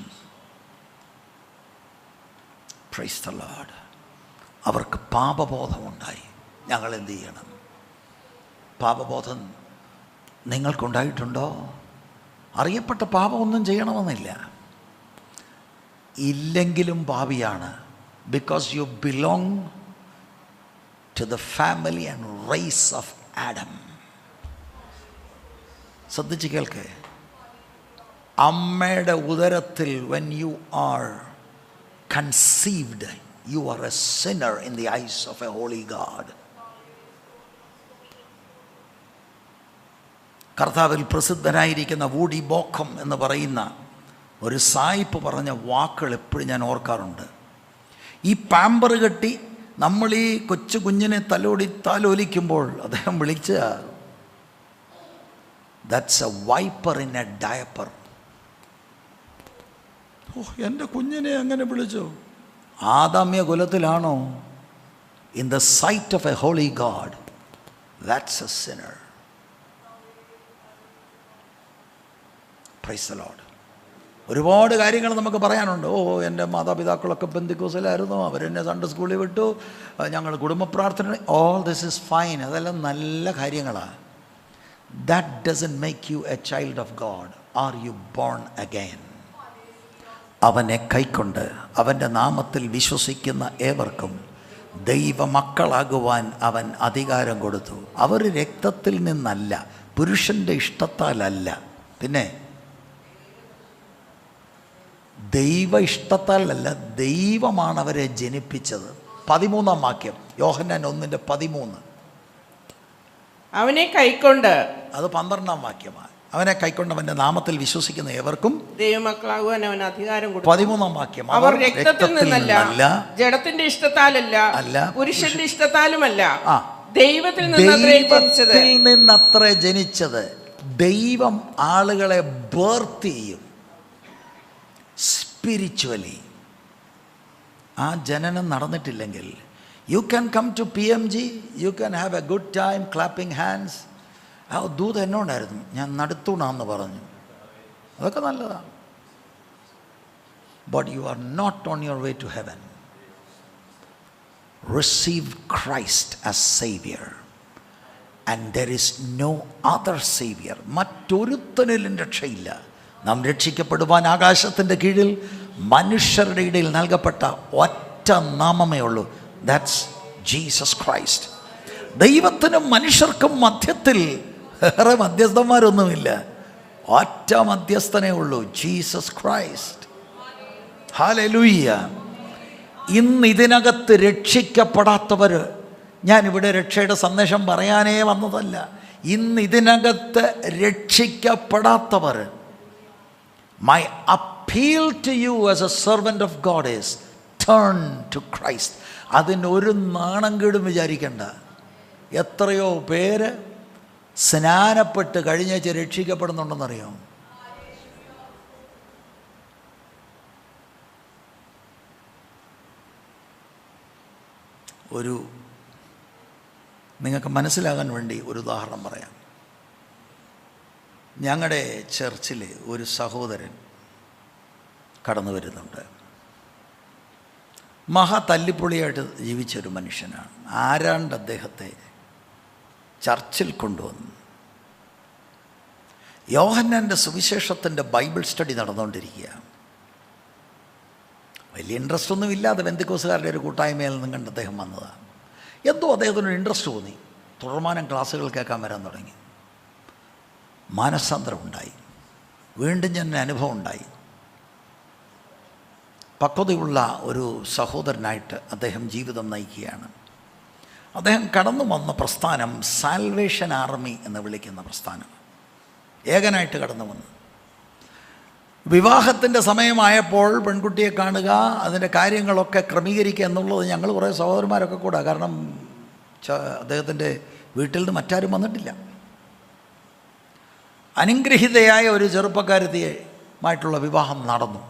Praise the Lord. അവർക്ക് പാപബോധമുണ്ടായി. ഞങ്ങൾ എന്ത് ചെയ്യണം? പാപബോധം നിങ്ങൾക്കുണ്ടായിട്ടുണ്ടോ? അറിയപ്പെട്ട പാപമൊന്നും ചെയ്യണമെന്നില്ല. ഇല്ലെങ്കിലും പാപിയാണ്. Because you belong to the family and race of Adam. ശ്രദ്ധിച്ച് കേൾക്കേ. അമ്മയുടെ ഉദരത്തിൽ when you are conceived, you are a sinner in the eyes of a holy God. കർത്താവിൽ പ്രസിദ്ധനായിരിക്കുന്ന വൂഡി ബോക്കം എന്ന് പറയുന്ന ഒരു സായിപ്പ് പറഞ്ഞ വാക്കുകൾ എപ്പോഴും ഞാൻ ഓർക്കാറുണ്ട്. ഈ പാമ്പർ കെട്ടി നമ്മൾ ഈ കൊച്ചു കുഞ്ഞിനെ താലോലിക്കുമ്പോൾ അദ്ദേഹം വിളിച്ച that's a viper in a diaper. ഓ, എൻ്റെ കുഞ്ഞിനെ അങ്ങനെ വിളിച്ചോ? ആദാമ്യ കുലത്തിലാണോ? In the sight of a holy god, that's a sinner. Praise the lord. ഒരുപാട് കാര്യങ്ങൾ നമുക്ക് പറയാനുണ്ട്. ഓ, എൻ്റെ മാതാപിതാക്കളൊക്കെ പെന്തിക്കോസിലായിരുന്നു, അവരെന്നെ സൺഡേ സ്കൂളിൽ വിട്ടു, ഞങ്ങൾ കുടുംബ പ്രാർത്ഥന, ഓൾ ദിസ് ഇസ് ഫൈൻ. അതെല്ലാം നല്ല കാര്യങ്ങളാണ്. That doesn't make you a child of God. Are you born again? അവനെ കൈക്കൊണ്ട് അവൻ്റെ നാമത്തിൽ വിശ്വസിക്കുന്ന ഏവർക്കും ദൈവമക്കളാകുവാൻ അവൻ അധികാരം കൊടുത്തു. അവർ രക്തത്തിൽ നിന്നല്ല, പുരുഷൻ്റെ ഇഷ്ടത്താലല്ല, പിന്നെ ദൈവ ഇഷ്ടത്താലല്ല, ദൈവമാണ് അവരെ ജനിപ്പിച്ചത്. 13-ാം വാക്യം, യോഹന്നാൻ 1:13. അവനെ കൈക്കൊണ്ട്, അത് 12-ാം വാക്യമാണ്. അവനെ കൈക്കൊണ്ട് അവൻ്റെ നാമത്തിൽ വിശ്വസിക്കുന്ന ഏവർക്കും ദൈവമക്കളാകുവാൻ അവൻ അധികാരം കൊടുത്തു. 13-ാം വാക്യം, അവർ രക്തത്തിൽ നിന്നല്ല, ജഡത്തിന്റെ ഇഷ്ടത്താലല്ല, പുരുഷന്റെ ഇഷ്ടത്താലുമല്ല, ദൈവത്തിൽ നിന്നത്രേ ജനിച്ചത്. ദൈവം ആളുകളെ ബർത്ത് ചെയ്യും സ്പിരിച്വലി. ആ ജനനം നടന്നിട്ടില്ലെങ്കിൽ you can come to PMG, you can have a good time clapping hands. ആ ദൂത് എന്നോടായിരുന്നു, ഞാൻ നടത്തൂണെന്ന് പറഞ്ഞു, അതൊക്കെ നല്ലതാണ്. But you are not on your way to heaven. Receive Christ as Savior, and there is no other Savior. മറ്റൊരുത്തനിലും രക്ഷയില്ല. നാം രക്ഷിക്കപ്പെടുവാൻ ആകാശത്തിൻ്റെ കീഴിൽ മനുഷ്യരുടെ ഇടയിൽ നൽകപ്പെട്ട ഒറ്റ നാമമേ ഉള്ളൂ. That's Jesus Christ. ദൈവത്തിനും മനുഷ്യർക്കും മധ്യത്തിൽ വേറെ മധ്യസ്ഥന്മാരൊന്നുമില്ല. ഒറ്റ മധ്യസ്ഥനേ ഉള്ളൂ, ജീസസ് ക്രൈസ്റ്റ്. ഹല്ലേലൂയ. ഇന്ന് ഇതിനകത്ത് രക്ഷിക്കപ്പെടാത്തവർ, ഞാനിവിടെ രക്ഷയുടെ സന്ദേശം പറയാനേ വന്നതല്ല, ഇന്ന് ഇതിനകത്ത് രക്ഷിക്കപ്പെടാത്തവർ, my appeal to you as a servant of God is turn to Christ. അതിനൊരു നാണംകേടും വിചാരിക്കണ്ട. എത്രയോ പേര് സ്നാനപ്പെട്ട് കഴിഞ്ഞാഴ്ച രക്ഷിക്കപ്പെടുന്നുണ്ടെന്നറിയോ? നിങ്ങൾക്ക് മനസ്സിലാകാൻ വേണ്ടി ഒരു ഉദാഹരണം പറയാം. ഞങ്ങളുടെ ചർച്ചിൽ ഒരു സഹോദരൻ കടന്നു വരുന്നുണ്ട്. മഹാ തല്ലിപ്പൊളിയായിട്ട് ജീവിച്ചൊരു മനുഷ്യനാണ്. ആരാണ്ട് അദ്ദേഹത്തെ ചർച്ചിൽ കൊണ്ടുവന്നു. യോഹന്നാൻ്റെ സുവിശേഷത്തിൻ്റെ ബൈബിൾ സ്റ്റഡി നടന്നുകൊണ്ടിരിക്കുക. വലിയ ഇൻട്രസ്റ്റ് ഒന്നും ഇല്ലാതെ ബെന്തിക്കോസുകാരുടെ ഒരു കൂട്ടായ്മയിൽ നിന്നും കണ്ട് അദ്ദേഹം വന്നതാണ്. എന്തോ അദ്ദേഹത്തിനൊരു ഇൻട്രസ്റ്റ് തോന്നി. തുടർമാനം ക്ലാസ്സുകൾ കേൾക്കാൻ വരാൻ തുടങ്ങി. മാനസാന്തരം ഉണ്ടായി. വീണ്ടും ഞാൻ അനുഭവം ഉണ്ടായി. പക്വതയുള്ള ഒരു സഹോദരനായിട്ട് അദ്ദേഹം ജീവിതം നയിക്കുകയാണ്. അദ്ദേഹം കടന്നു വന്ന പ്രസ്ഥാനം സാൽവേഷൻ ആർമി എന്ന് വിളിക്കുന്ന പ്രസ്ഥാനം. ഏകനായിട്ട് കടന്നു വന്നു. വിവാഹത്തിൻ്റെ സമയമായപ്പോൾ പെൺകുട്ടിയെ കാണുക, അതിൻ്റെ കാര്യങ്ങളൊക്കെ ക്രമീകരിക്കുക എന്നുള്ളത് ഞങ്ങൾ കുറേ സഹോദരന്മാരൊക്കെ കൂടെ. കാരണം അദ്ദേഹത്തിൻ്റെ വീട്ടിൽ നിന്ന് മറ്റാരും വന്നിട്ടില്ല. അനുഗ്രഹീതയായ ഒരു ചെറുപ്പക്കാരത്തിയുമായിട്ടുള്ള വിവാഹം നടന്നു.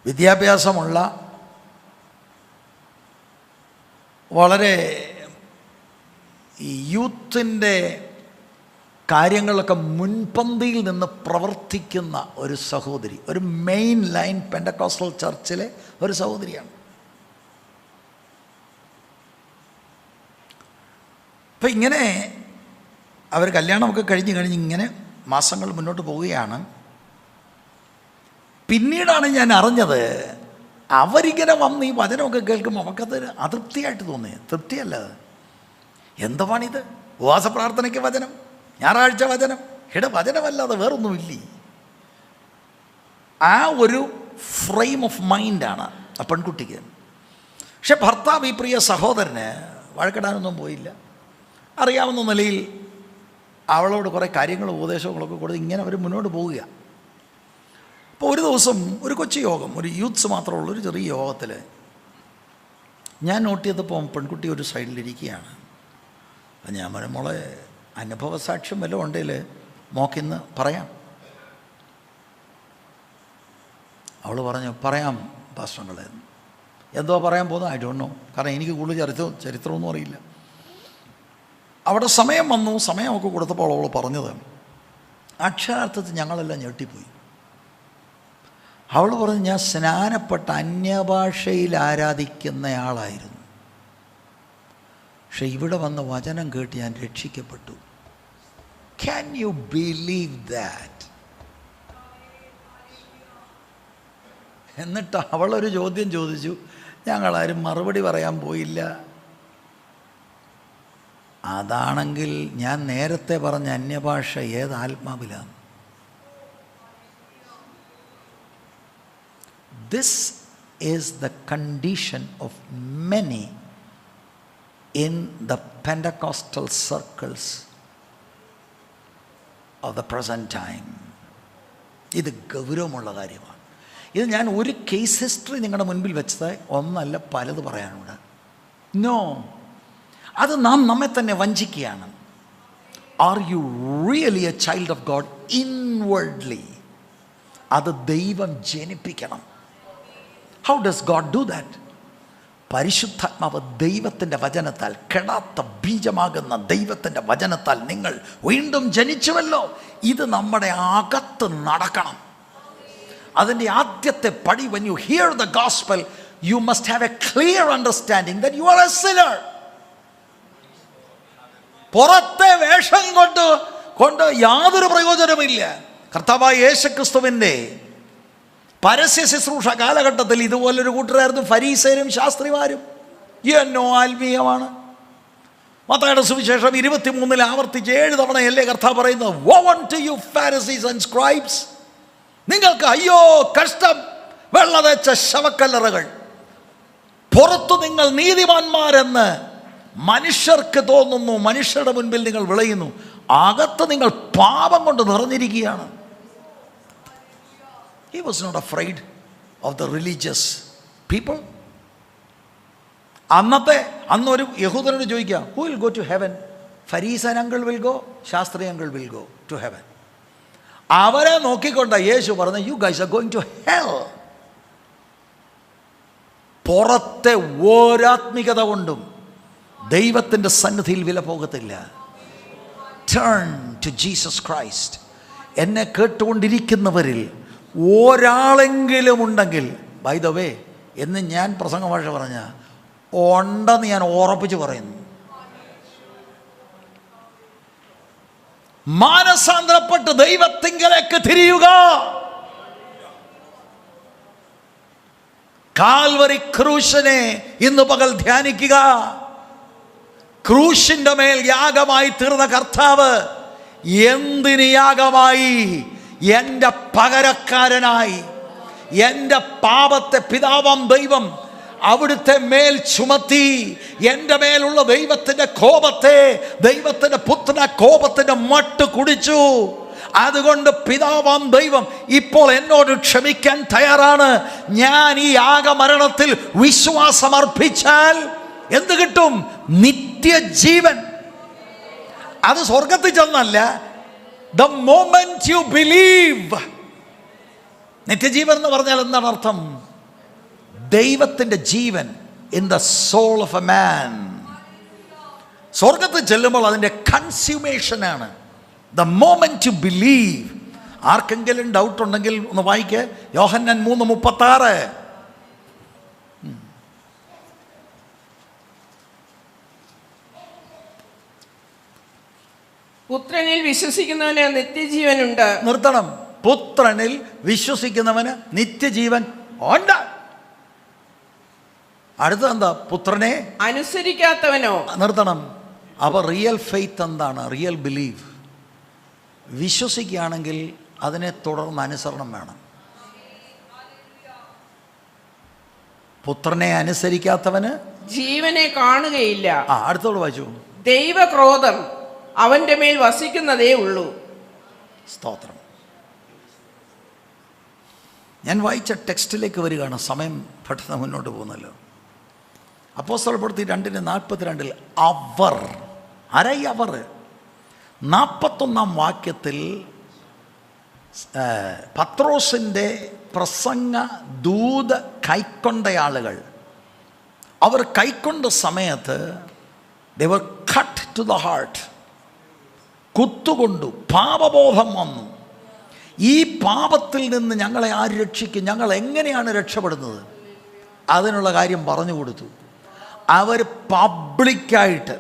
വിദ്യാഭ്യാസമുള്ള, വളരെ ഈ യൂത്തിൻ്റെ കാര്യങ്ങളൊക്കെ മുൻപന്തിയിൽ നിന്ന് പ്രവർത്തിക്കുന്ന ഒരു സഹോദരി, ഒരു മെയിൻ ലൈൻ പെൻഡക്കോസ്റ്റൽ ചർച്ചിലെ ഒരു സഹോദരിയാണ്. അപ്പം ഇങ്ങനെ അവർ കല്യാണമൊക്കെ കഴിഞ്ഞ് ഇങ്ങനെ മാസങ്ങൾ മുന്നോട്ട് പോവുകയാണ്. പിന്നീടാണ് ഞാൻ അറിഞ്ഞത്, അവരിങ്ങനെ വന്ന് ഈ വചനമൊക്കെ കേൾക്കുമ്പോൾ നമുക്കത് അതൃപ്തിയായിട്ട് തോന്നി. തൃപ്തിയല്ല, എന്തുവാണിത്? ഉപവാസ പ്രാർത്ഥനയ്ക്ക് വചനം, ഞായറാഴ്ച വചനം, വചനമല്ലാതെ വേറൊന്നുമില്ല. ആ ഒരു ഫ്രെയിം ഓഫ് മൈൻഡാണ് ആ പെൺകുട്ടിക്ക്. പക്ഷെ ഭർത്താവ്, ഈ പ്രിയ സഹോദരന് വഴക്കിടാനൊന്നും പോയില്ല. അറിയാവുന്ന നിലയിൽ അവളോട് കുറേ കാര്യങ്ങളും ഉപദേശങ്ങളൊക്കെ കൊടുത്ത് ഇങ്ങനെ അവർ മുന്നോട്ട് പോവുക. അപ്പോൾ ഒരു ദിവസം ഒരു കൊച്ചു യോഗം, ഒരു യൂത്ത്സ് മാത്രമുള്ള ഒരു ചെറിയ യോഗത്തിൽ ഞാൻ നോട്ട് ചെയ്തപ്പോൾ പെൺകുട്ടി ഒരു സൈഡിലിരിക്കുകയാണ്. അപ്പം ഞാൻ പറഞ്ഞു, മോളെ അനുഭവ സാക്ഷ്യം വല്ലതും ഉണ്ടെങ്കിൽ മോക്കിന്ന് പറയാം. അവൾ പറഞ്ഞു, പറയാം പാസ്റ്ററുകളെ. എന്തോ പറയാൻ പോകുന്നത് ഐ ഡോണ്ട് നോ, കാരണം എനിക്ക് കൂടുതൽ ചരിത്രമൊന്നും അറിയില്ല. അവിടെ സമയം വന്നു. സമയമൊക്കെ കൊടുത്തപ്പോൾ അവൾ പറഞ്ഞത് അക്ഷരാർത്ഥത്തിൽ ഞങ്ങളെല്ലാം ഞെട്ടിപ്പോയി. അവൾ പറഞ്ഞു, ഞാൻ സ്നാനപ്പെട്ട അന്യഭാഷയിൽ ആരാധിക്കുന്നയാളായിരുന്നു, പക്ഷെ ഇവിടെ വന്ന് വചനം കേട്ട് ഞാൻ രക്ഷിക്കപ്പെട്ടു. Can you believe that? എന്നിട്ട് അവളൊരു ചോദ്യം ചോദിച്ചു. ഞങ്ങളാരും മറുപടി പറയാൻ പോയില്ല. അതാണെങ്കിൽ ഞാൻ നേരത്തെ പറഞ്ഞ അന്യഭാഷ ഏത് ആത്മാവിലാണ്? This is the condition of many in the Pentecostal circles of the present time. ഇത് ഗൗരവമുള്ള കാര്യമാണ്. ഇത് ഞാൻ ഒരു കേസ് ഹിസ്റ്ററി നിങ്ങളുടെ മുൻപിൽ വെച്ചത് ഒന്നല്ല, പലത് പറയാനുണ്ട്. നോ, അത് നമ്മെ തന്നെ വഞ്ചിക്കുകയാണ്. Are you really a child of God inwardly? അത് ദൈവം ജനിപ്പിക്കണം. How does God do that? പരിശുദ്ധാത്മാവ് ദൈവത്തിൻ്റെ വചനത്താൽ, കെടാത്ത ബീജമാകുന്ന ദൈവത്തിൻ്റെ വചനത്താൽ നിങ്ങൾ വീണ്ടും ജനിച്ചുവല്ലോ. ഇത് നമ്മുടെ അകത്ത് നടക്കണം. അതിൻ്റെ ആദ്യത്തെ പടി, when you hear the gospel, you must have a clear understanding that you are a sinner. പുറത്തെ വേഷം കൊണ്ട് യാതൊരു പ്രയോജനമില്ല. കർത്താവായ യേശുക്രിസ്തുവിൻ്റെ പരസ്യ ശുശ്രൂഷ കാലഘട്ടത്തിൽ ഇതുപോലൊരു കൂട്ടരായിരുന്നു ഫരീസയരും ശാസ്ത്രിമാരും. എന്നോ ആത്മീയമാണ്. മത്തായിയുടെ സുവിശേഷം 23 ആവർത്തിച്ച് 7 തവണയല്ലേ കർത്താവ് പറയുന്നത്, woe to you Pharisees and scribes, നിങ്ങൾക്ക് അയ്യോ കഷ്ടം, വെള്ളതേച്ച ശവക്കല്ലറകൾ. പുറത്തു നിങ്ങൾ നീതിമാന്മാരെന്ന് മനുഷ്യർക്ക് തോന്നുന്നു, മനുഷ്യരുടെ മുൻപിൽ നിങ്ങൾ വിളയുന്നു, അകത്ത് നിങ്ങൾ പാപം കൊണ്ട് നിറഞ്ഞിരിക്കുകയാണ്. He was not afraid of the religious people. അന്നൊരു യഹൂദനോട് ചോദിക്കാം, who will go to heaven? ഫരീസൻ അങ്കിൾ വിൽ ഗോ, ശാസ്ത്രി uncle will go to heaven. അവരെ നോക്കിക്കൊണ്ട യേശു പറഞ്ഞു, you guys are going to hell. പുറത്തെ ഓരാത്മികത കൊണ്ടും ദൈവത്തിൻ്റെ സന്നിധിയിൽ വില പോകത്തില്ല. Turn to Jesus Christ. എന്നെ കേട്ടുകൊണ്ടിരിക്കുന്നവരിൽ ഒരാളെങ്കിലും ഉണ്ടെങ്കിൽ, ബൈ ദ വേ എന്ന് ഞാൻ പ്രസംഗ ഭാഷ പറഞ്ഞ ഉണ്ടെന്ന് ഞാൻ ഉറപ്പിച്ച് പറയുന്നു, മാനസാന്തരപ്പെട്ട് ദൈവത്തിങ്കലേക്ക് തിരിയുക. കാൽവരി ക്രൂശിനെ ഇന്ന് പകൽ ധ്യാനിക്കുക. ക്രൂശിന്റെ മേൽ യാഗമായി തീർന്ന കർത്താവ് എന്തിന് യാഗമായി? എൻ്റെ പകരക്കാരനായി എൻ്റെ പാപത്തെ പിതാവാം ദൈവം അവിടുത്തെ മേൽ ചുമത്തി. എൻ്റെ മേലുള്ള ദൈവത്തിൻ്റെ കോപത്തെ, ദൈവത്തിൻ്റെ പുത്രന കോപത്തിൻ്റെ മട്ട് കുടിച്ചു. അതുകൊണ്ട് പിതാവാം ദൈവം ഇപ്പോൾ എന്നോട് ക്ഷമിക്കാൻ തയ്യാറാണ്. ഞാൻ ഈ യാഗമരണത്തിൽ വിശ്വാസമർപ്പിച്ചാൽ എന്ത് കിട്ടും? നിത്യജീവൻ. അത് സ്വർഗത്തിൽ ചെന്നല്ല, the moment you believe. നിത്യജീവൻ എന്ന് പറഞ്ഞാൽ എന്താണ് അർത്ഥം? ദൈവത്തിൻ്റെ ജീവൻ in the soul of a man. സ്വർഗത്തിൽ ചെല്ലുമ്പോൾ അതിൻ്റെ കൺസ്യൂമേഷനാണ്. The moment you believe. ആർക്കെങ്കിലും ഡൗട്ട് ഉണ്ടെങ്കിൽ ഒന്ന് വായിക്ക്, യോഹന്നാൻ 3:36. പുത്രനിൽ വിശ്വസിക്കുന്നവന് നിത്യജീവനുണ്ട്. നിർത്തണം. പുത്രനിൽ വിശ്വസിക്കുന്നവന് നിത്യജീവൻ ഉണ്ട്. അടുത്തതെന്താ? പുത്രനെ അനുസരിക്കാത്തവനോ? നിർത്തണം. അപ്പോൾ റിയൽ ഫെയ്ത്ത് എന്താണ്? Real believe. വിശ്വസിക്കുകയാണെങ്കിൽ അതിനെ തുടർന്ന് അനുസരണം വേണം. പുത്രനെ അനുസരിക്കാത്തവന് ജീവനെ കാണുകയില്ല. അടുത്തോട് വായിച്ചു. ദൈവക്രോധം അവന്റെ മേൽ വസിക്കുന്നതേ ഉള്ളൂ. സ്തോത്രം. ഞാൻ വായിച്ച ടെക്സ്റ്റിലേക്ക് വരികയാണ്, സമയം പെട്ടെന്ന് മുന്നോട്ട് പോകുന്നല്ലോ. അപ്പോസ്തലപ്രവൃത്തി 2:42 അവർ, ആരായി അവർ? 41 വാക്യത്തിൽ പത്രോസിൻ്റെ പ്രസംഗ ദൂത് കൈക്കൊണ്ട ആളുകൾ, അവർ കൈക്കൊണ്ട സമയത്ത് they were cut to the heart. കുത്തുകൊണ്ടു, പാപബോധം വന്നു. ഈ പാപത്തിൽ നിന്ന് ഞങ്ങളെ ആര് രക്ഷിക്കും? ഞങ്ങൾ എങ്ങനെയാണ് രക്ഷപ്പെടുന്നത്? അതിനുള്ള കാര്യം പറഞ്ഞു കൊടുത്തു. അവർ പബ്ലിക്കായിട്ട്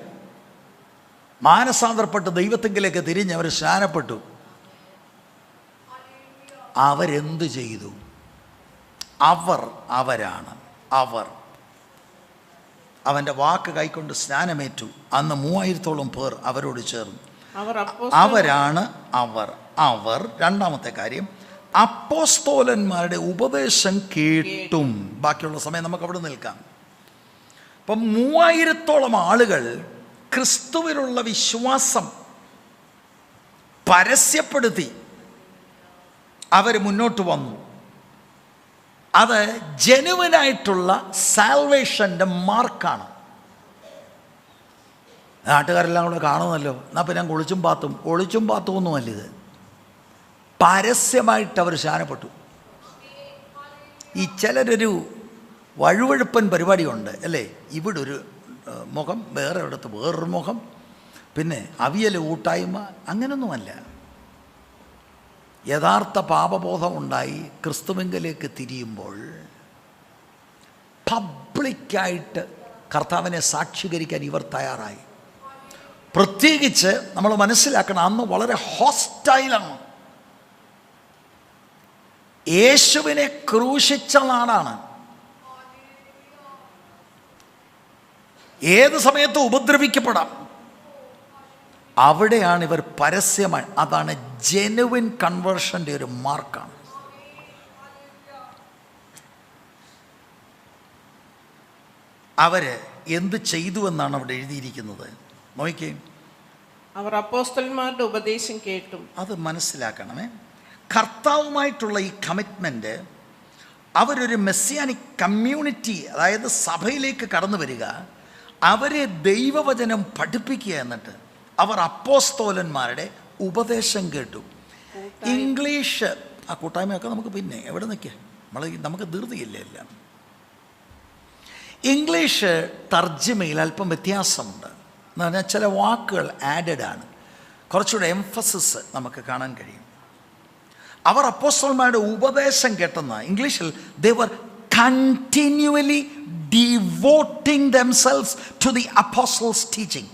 മാനസാന്തരപ്പെട്ട് ദൈവത്തിങ്കിലേക്ക് തിരിഞ്ഞ് അവർ സ്നാനപ്പെട്ടു. അവരെന്ത് ചെയ്തു? അവരാണ് അവർ. അവൻ്റെ വാക്ക് കൈക്കൊണ്ട് സ്നാനമേറ്റു. അന്ന് 3000-ഓളം പേർ അവരോട് ചേർന്നു. അവരാണ് അവർ. രണ്ടാമത്തെ കാര്യം, അപ്പോസ്തോലന്മാരുടെ ഉപദേശം കേട്ടും. ബാക്കിയുള്ള സമയം നമുക്ക് അവിടെ നിൽക്കാം. അപ്പം 3000-ഓളം ആളുകൾ ക്രിസ്തുവിലുള്ള വിശ്വാസം പരസ്യപ്പെടുത്തി അവർ മുന്നോട്ട് വന്നു. അത് ജെനുവിനായിട്ടുള്ള സാൽവേഷൻ്റെ മാർക്കാണ്. നാട്ടുകാരെല്ലാം കൂടെ കാണുമല്ലോ, എന്നാൽ പിന്നെ ഒളിച്ചും പാത്തും ഒന്നുമല്ല ഇത്. പരസ്യമായിട്ട് അവർ സ്നാനപ്പെട്ടു. ഈ ചിലരൊരു വഴുവഴുപ്പൻ പരിപാടിയുണ്ട് അല്ലേ? ഇവിടെ ഒരു മുഖം, വേറെ ഇടത്ത് വേറൊരു മുഖം, പിന്നെ അവിയൽ കൂട്ടായ്മ, അങ്ങനൊന്നുമല്ല. യഥാർത്ഥ പാപബോധം ഉണ്ടായി ക്രിസ്തുവിങ്കലേക്ക് തിരിയുമ്പോൾ പബ്ലിക്കായിട്ട് കർത്താവിനെ സാക്ഷീകരിക്കാൻ ഇവർ തയ്യാറായി. പ്രത്യേകിച്ച് നമ്മൾ മനസ്സിലാക്കണം, അന്ന് വളരെ ഹോസ്റ്റൈലാണ്. യേശുവിനെ ക്രൂശിച്ച നാടാണ്. ഏത് സമയത്തും ഉപദ്രവിക്കപ്പെടാം. അവിടെയാണ് ഇവർ പരസ്യമായി. അതാണ് ജെനുവിൻ കൺവേർഷൻ്റെ ഒരു മാർക്കാണ്. അവര് എന്ത് ചെയ്തു എന്നാണ് അവിടെ എഴുതിയിരിക്കുന്നത്. നോക്കിക്കേ, അവർ അപ്പോസ്തലന്മാരുടെ ഉപദേശം കേട്ടും. അത് മനസ്സിലാക്കണമേ. കർത്താവുമായിട്ടുള്ള ഈ കമ്മിറ്റ്മെൻറ്റ് അവരൊരു മെസ്സിയാനിക് കമ്മ്യൂണിറ്റി, അതായത് സഭയിലേക്ക് കടന്നു വരിക, അവരെ ദൈവവചനം പഠിപ്പിക്കുക. എന്നിട്ട് അവർ അപ്പോസ്തോലന്മാരുടെ ഉപദേശം കേട്ടു. ഇംഗ്ലീഷ് ആ കൂട്ടായ്മയൊക്കെ നമുക്ക് പിന്നെ എവിടെ നിൽക്കുക, നമുക്ക് ധൃതിയില്ല എല്ലാം. ഇംഗ്ലീഷ് തർജ്ജിമയിൽ അല്പം വ്യത്യാസമുണ്ട്. എന്ന് പറഞ്ഞാൽ ചില വാക്കുകൾ ആഡഡ് ആണ്, കുറച്ചുകൂടെ എംഫസിസ് നമുക്ക് കാണാൻ കഴിയും. അവർ അപ്പോസ്തലന്മാരുടെ ഉപദേശം കേട്ടെന്ന ഇംഗ്ലീഷിൽ they were continually devoting themselves to the apostles' teaching.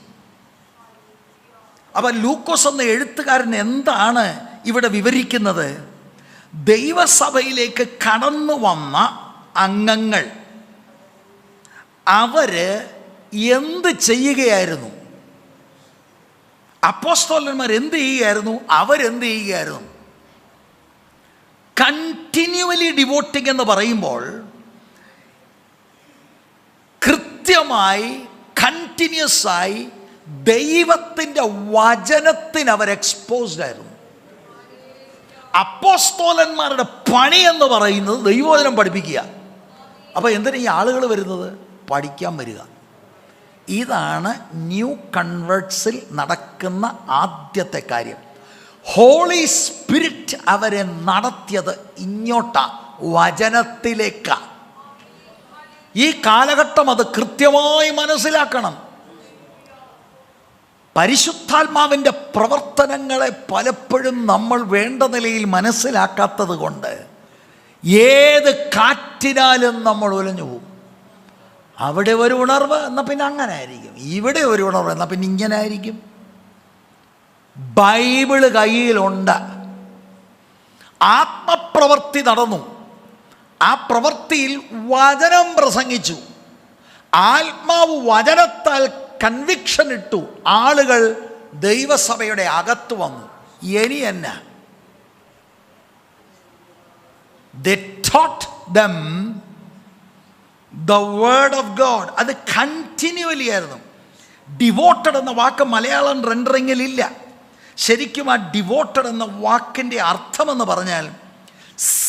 അപ്പോൾ ലൂക്കോസ് എന്ന എഴുത്തുകാരൻ എന്താണ് ഇവിടെ വിവരിക്കുന്നത്? ദൈവസഭയിലേക്ക് കടന്നു വന്ന അംഗങ്ങൾ അവര് എന്ത് ചെയ്യുകയായിരുന്നു? അപ്പോസ്തലന്മാർ എന്ത് ചെയ്യുകയായിരുന്നു? അവരെന്ത് ചെയ്യുകയായിരുന്നു? കണ്ടിന്യൂവലി ഡിവോട്ടിങ് എന്ന് പറയുമ്പോൾ കൃത്യമായി കണ്ടിന്യൂസ് ആയി ദൈവത്തിൻ്റെ വചനത്തിന് അവർ എക്സ്പോസ്ഡ് ആയിരുന്നു. അപ്പോസ്തലന്മാരുടെ പണി എന്ന് പറയുന്നത് ദൈവവചനം പഠിപ്പിക്കുക. അപ്പോൾ എന്തിനാ ഈ ആളുകൾ വരുന്നത്? പഠിക്കാൻ വരിക. ഇതാണ് ന്യൂ കൺവേർട്സിൽ നടക്കുന്ന ആദ്യത്തെ കാര്യം. ഹോളി സ്പിരിറ്റ് അവരെ നടത്തിയത് ഇങ്ങോട്ടാ, വചനത്തിലേക്കാ. ഈ കാലഘട്ടം അത് കൃത്യമായി മനസ്സിലാക്കണം. പരിശുദ്ധാത്മാവിൻ്റെ പ്രവർത്തനങ്ങളെ പലപ്പോഴും നമ്മൾ വേണ്ട നിലയിൽ മനസ്സിലാക്കാത്തത് കൊണ്ട് ഏത് കാറ്റിനാലും നമ്മൾ ഉലഞ്ഞു പോകും. അവിടെ ഒരു ഉണർവ് എന്നാൽ പിന്നെ അങ്ങനെ ആയിരിക്കും, ഇവിടെ ഒരു ഉണർവ് എന്നാൽ പിന്നെ ഇങ്ങനെ ആയിരിക്കും. ബൈബിള് കയ്യിലുണ്ട്, ആത്മപ്രവൃത്തി നടന്നു, ആ പ്രവൃത്തിയിൽ വചനം പ്രസംഗിച്ചു, ആത്മാവ് വചനത്താൽ കൺവിക്ഷൻ ഇട്ടു, ആളുകൾ ദൈവസഭയുടെ അകത്ത് വന്നു. ഇനി എന്നാ? they taught them the word of God. അത് കണ്ടിന്യൂവലി ആയിരുന്നു. ഡിവോട്ടഡ് എന്ന വാക്ക് മലയാളം റെൻഡറിങ്ങിൽ ഇല്ല. ശരിക്കും ആ ഡിവോട്ടഡ് എന്ന വാക്കിൻ്റെ അർത്ഥമെന്ന് പറഞ്ഞാൽ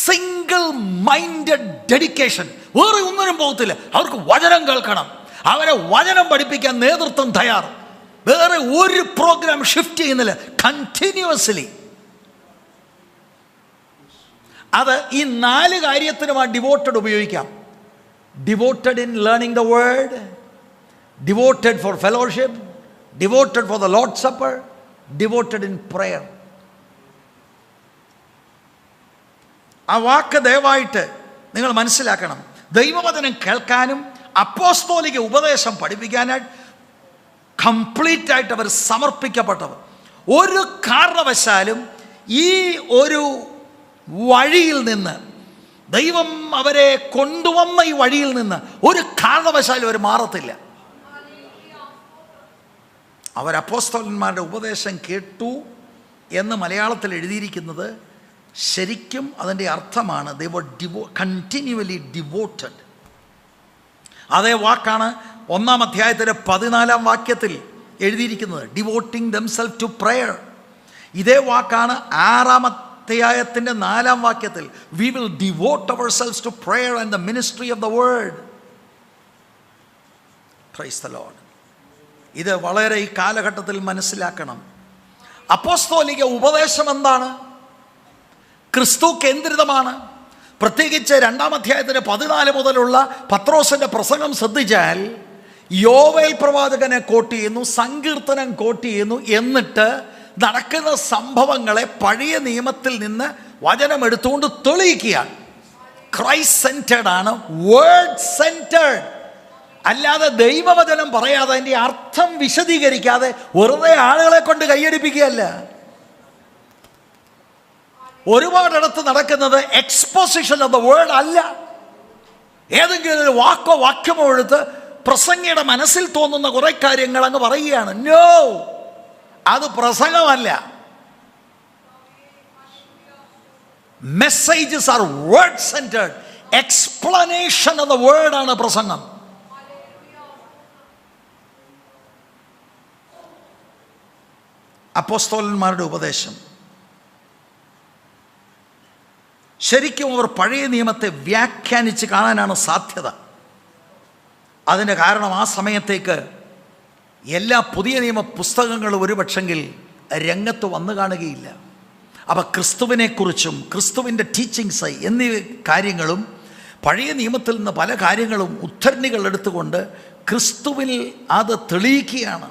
സിംഗിൾ മൈൻഡഡ് ഡെഡിക്കേഷൻ. വേറെ ഒന്നിനും പോകത്തില്ല, അവർക്ക് വചനം കേൾക്കണം, അവരെ വചനം പഠിപ്പിക്കാൻ നേതൃത്വം തയ്യാർ. വേറെ ഒരു പ്രോഗ്രാം ഷിഫ്റ്റ് ചെയ്യുന്നില്ല, കണ്ടിന്യൂസ്ലി. അത് ഈ 4 കാര്യത്തിനും ആ ഡിവോട്ടഡ് ഉപയോഗിക്കാം. Devoted in learning the word, devoted for fellowship, devoted for the Lord supper, devoted in prayer. ആ വാക്ക് ദയവായിട്ട് നിങ്ങൾ മനസ്സിലാക്കണം. ദൈവവചനം കേൾക്കാനും അപ്പോസ്തോലിക ഉപദേശം പഠിപ്പിക്കാനായിട്ട് കംപ്ലീറ്റ് ആയിട്ട് അവർ സമർപ്പിക്കപ്പെട്ടവർ. ഒരു കാരണവശാലും ഈ ഒരു വഴിയിൽ നിന്ന്, ദൈവം അവരെ കൊണ്ടുവന്ന ഈ വഴിയിൽ നിന്ന് ഒരു കാരണവശാലും അവർ മാറത്തില്ല. അവർ അപ്പോസ്തലന്മാരുടെ ഉപദേശം കേട്ടു എന്ന് മലയാളത്തിൽ എഴുതിയിരിക്കുന്നത് ശരിക്കും അതിൻ്റെ അർത്ഥമാണ് they were continually devoted. അതേ വാക്കാണ് 1-ാം അധ്യായത്തിലെ 14-ാം വാക്യത്തിൽ എഴുതിയിരിക്കുന്നത്, ഡിവോട്ടിങ് themselves to prayer. ഇതേ വാക്കാണ് 6-ാം അധ്യായത്തിൻ്റെ 4-ാം വാക്യത്തിൽ, we will devote ourselves to prayer and the ministry of the word. Praise the Lord. ഇത് വളരെ ഈ കാലഘട്ടത്തിൽ മനസ്സിലാക്കണം. അപ്പോസ്തോലിക ഉപദേശം എന്താണ്? ക്രിസ്തു കേന്ദ്രിതമാണ്. പ്രത്യേകിച്ച് 2-ാം അധ്യായത്തിന് 14 മുതലുള്ള പത്രോസിൻ്റെ പ്രസംഗം ശ്രദ്ധിച്ചാൽ യോവേൽ പ്രവാചകനെ കോട്ട് ചെയ്യുന്നു, സങ്കീർത്തനം കോട്ട് ചെയ്യുന്നു, എന്നിട്ട് നടക്കുന്ന സംഭവങ്ങളെ പഴയ നിയമത്തിൽ നിന്ന് വചനം എടുത്തുകൊണ്ട് തെളിയിക്കുകയാണ്. ക്രൈസ്റ്റ് സെൻറ്റേഡ് ആണ്, വേർഡ് സെൻറ്റേഡ്. അല്ലാതെ ദൈവവചനം പറയാതെ അതിൻ്റെ അർത്ഥം വിശദീകരിക്കാതെ വെറുതെ ആളുകളെ കൊണ്ട് കൈയടിപ്പിക്കുകയല്ല. ഒരുപാടിടത്ത് നടക്കുന്നത് എക്സ്പോസിഷൻ ഓഫ് ദ വേർഡ് അല്ല. ഏതെങ്കിലും ഒരു വാക്കോ വാക്യമോ എടുത്ത് പ്രസംഗിയുടെ മനസ്സിൽ തോന്നുന്ന കുറെ കാര്യങ്ങൾ അങ്ങ് പറയുകയാണ്. നോ, അത് പ്രസംഗമല്ല. Messages are word centred. Explanation of the word ആണ് പ്രസംഗം. അപ്പോസ്തലന്മാരുടെ ഉപദേശം ശരിക്കും അവർ പഴയ നിയമത്തെ വ്യാഖ്യാനിച്ച് കാണാനാണ് സാധ്യത. അതിൻ്റെ കാരണം ആ സമയത്തേക്ക് എല്ലാ പുതിയ നിയമ പുസ്തകങ്ങളും ഒരുപക്ഷെങ്കിൽ രംഗത്ത് വന്നു കാണുകയില്ല. അപ്പോൾ ക്രിസ്തുവിനെക്കുറിച്ചും ക്രിസ്തുവിൻ്റെ ടീച്ചിങ്സ് എന്നീ കാര്യങ്ങളും പഴയ നിയമത്തിൽ നിന്ന് പല കാര്യങ്ങളും ഉദ്ധരണികൾ എടുത്തുകൊണ്ട് ക്രിസ്തുവിൽ അത് തെളിയിക്കുകയാണ്.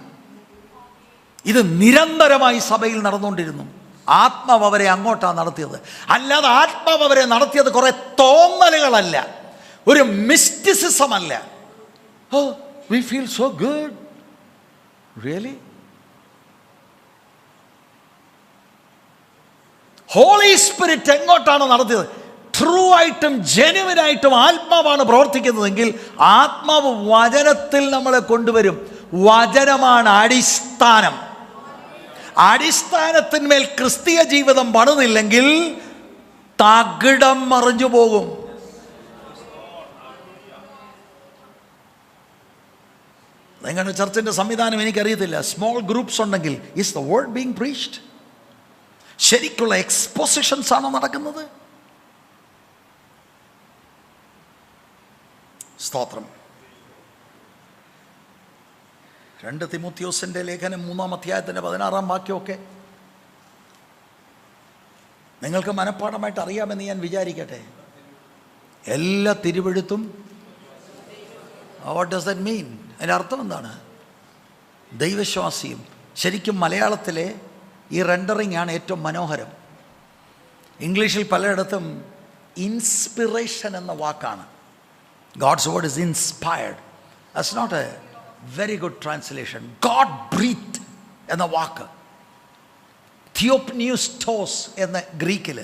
ഇത് നിരന്തരമായി സഭയിൽ നടന്നുകൊണ്ടിരുന്നു. ആത്മാവ് അവരെ അങ്ങോട്ടാണ് നടത്തിയത്. അല്ലാതെ ആത്മാവ് അവരെ നടത്തിയത് കുറേ തോന്നലുകളല്ല, ഒരു മിസ്റ്റിസിസം അല്ല. Oh, we feel so good. Really? Holy spirit എങ്ങോട്ടാണ് നടത്തിയത്? ട്രൂ ആയിട്ടും ജെനുവിനായിട്ടും ആത്മാവാണ് പ്രവർത്തിക്കുന്നതെങ്കിൽ ആത്മാവ് വചനത്തിൽ നമ്മളെ കൊണ്ടുവരും. വചനമാണ് അടിസ്ഥാനം. അടിസ്ഥാനത്തിന്മേൽ ക്രിസ്തീയ ജീവിതം പണിതില്ലെങ്കിൽ തകിടം മറിഞ്ഞു പോകും. നിങ്ങളുടെ ചർച്ചിൻ്റെ സംവിധാനം എനിക്കറിയത്തില്ല. സ്മോൾ ഗ്രൂപ്പ്സ് ഉണ്ടെങ്കിൽ is the word being preached? ശരിക്കുള്ള എക്സ്പോസിഷൻസ് ആണോ നടക്കുന്നത്? സ്തോത്രം. 2 തിമോത്തിയോസിൻ്റെ ലേഖനം 3-ാം അധ്യായത്തിൻ്റെ 16-ാം വാക്യമൊക്കെ നിങ്ങൾക്ക് മനഃപ്പാഠമായിട്ട് അറിയാമെന്ന് ഞാൻ വിചാരിക്കട്ടെ. എല്ലാ തിരുവെഴുത്തും വാട്ട് ഡസ് ദാറ്റ് മീൻ? അതിൻ്റെ അർത്ഥം എന്താണ്? ദൈവശ്വാസിയും. ശരിക്കും മലയാളത്തിലെ ഈ റെൻഡറിങ് ആണ് ഏറ്റവും മനോഹരം. ഇംഗ്ലീഷിൽ പലയിടത്തും ഇൻസ്പിറേഷൻ എന്ന വാക്കാണ്. God's word is inspired. That's not a very good translation. God breathed എന്ന വാക്ക് തിയോപ്നിയൂസ്റ്റോസ് എന്ന ഗ്രീക്കിൽ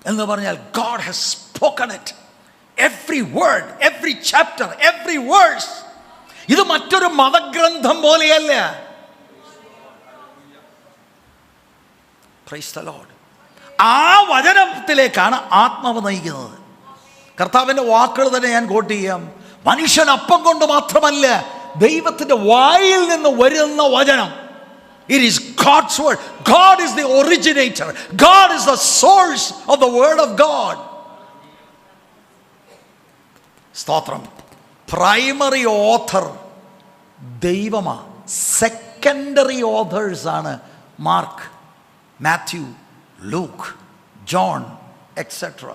എന്ന് പറഞ്ഞാൽ God has spoken it. Every word, every chapter, every verse. ഇത് മറ്റൊരു മതഗ്രന്ഥം പോലെയല്ല. Praise the Lord. ആ വചനത്തിലേക്കാണ് ആത്മാവ് നയിക്കുന്നത്. കർത്താവിൻ്റെ വാക്കുകൾ തന്നെ ഞാൻ കോട്ട് ചെയ്യാം. മനുഷ്യൻ അപ്പം കൊണ്ട് മാത്രമല്ല, ദൈവത്തിൻ്റെ വായിൽ നിന്ന് വരുന്ന വചനം. It is God's word. God is the originator. God is the source of the word of God. സ്തോത്രം. പ്രൈമറി ഓഥർ ദൈവമാണ്. സെക്കൻഡറി ഓഥേഴ്സ് ആണ് Mark, Matthew, Luke, John etcetera.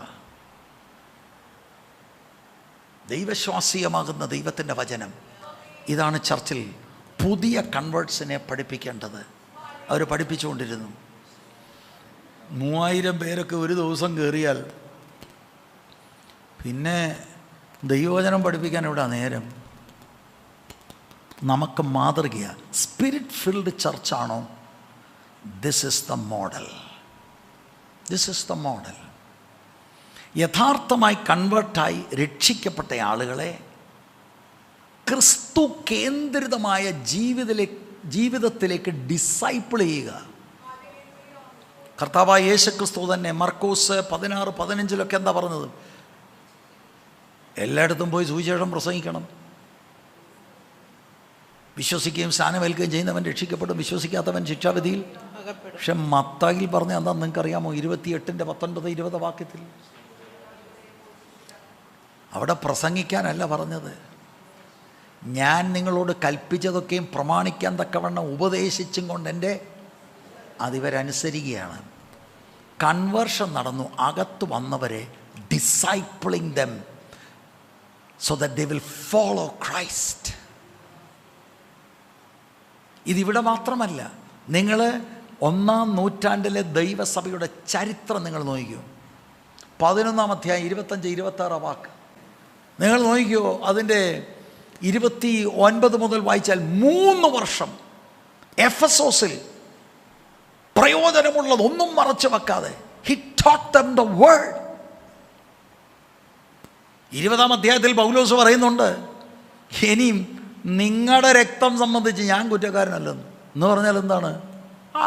ദൈവശ്വാസീയമാകുന്ന ദൈവത്തിൻ്റെ വചനം. ഇതാണ് ചർച്ചിൽ പുതിയ കൺവേർട്സിനെ പഠിപ്പിക്കേണ്ടത്. അവർ പഠിപ്പിച്ചുകൊണ്ടിരുന്നു. 3000 പേരൊക്കെ ഒരു ദിവസം കയറിയാൽ പിന്നെ ദൈവവചനം പഠിപ്പിക്കാൻ ഇവിടെ നേരം. നമുക്ക് മാതൃകയാണ്. സ്പിരിറ്റ് ഫിൽഡ് ചർച്ചാണോ? This is the model. This is the model. യഥാർത്ഥമായി കൺവേർട്ടായി രക്ഷിക്കപ്പെട്ട ആളുകളെ ക്രിസ്തു കേന്ദ്രിതമായ ജീവിതത്തിലേക്ക് ഡിസൈപ്പിൾ ചെയ്യുക. കർത്താവായ യേശുക്രിസ്തു തന്നെ മർക്കോസ് 16-15 എന്താ പറഞ്ഞത്? എല്ലായിടത്തും പോയി സുവിശേഷം പ്രസംഗിക്കണം. വിശ്വസിക്കുകയും സ്നാനമേൽക്കുകയും ചെയ്യുന്നവൻ രക്ഷിക്കപ്പെടും, വിശ്വസിക്കാത്തവൻ ശിക്ഷാവിധിയിൽ. പക്ഷെ മത്തായിൽ പറഞ്ഞ എന്താ നിങ്ങൾക്കറിയാമോ? 28-19-20 വാക്യത്തിൽ അവിടെ പ്രസംഗിക്കാനല്ല പറഞ്ഞത്. ഞാൻ നിങ്ങളോട് കൽപ്പിച്ചതൊക്കെയും പ്രമാണിക്കാൻ തക്കവണ്ണം ഉപദേശിച്ചും കൊണ്ട് എൻ്റെ അതിവരനുസരിക്കുകയാണ്. കൺവേർഷൻ നടന്നു. അകത്ത് വന്നവരെ ഡിസൈപ്പിളിങ് dum so that they will follow Christ. ഇതിവിടെ മാത്രമല്ല. നിങ്ങൾ 1-ാം നൂറ്റാണ്ടിലെ ദൈവസഭയുടെ ചരിത്രം നിങ്ങൾ നോക്കിക്കോ. 11-ാം അധ്യായം 25-26 വാക്ക് നിങ്ങൾ നോക്കിക്കോ. അതിൻ്റെ 29 മുതൽ വായിച്ചാൽ 3 വർഷം എഫെസോസിൽ പ്രയോജനമുള്ളതൊന്നും മറച്ചു വെക്കാതെ he taught them the word. 20-ാം അധ്യായത്തിൽ പൗലോസ് പറയുന്നുണ്ട്, ഇനിയും നിങ്ങളുടെ രക്തം സംബന്ധിച്ച് ഞാൻ കുറ്റക്കാരനല്ലെന്ന്. എന്ന് പറഞ്ഞാൽ എന്താണ്?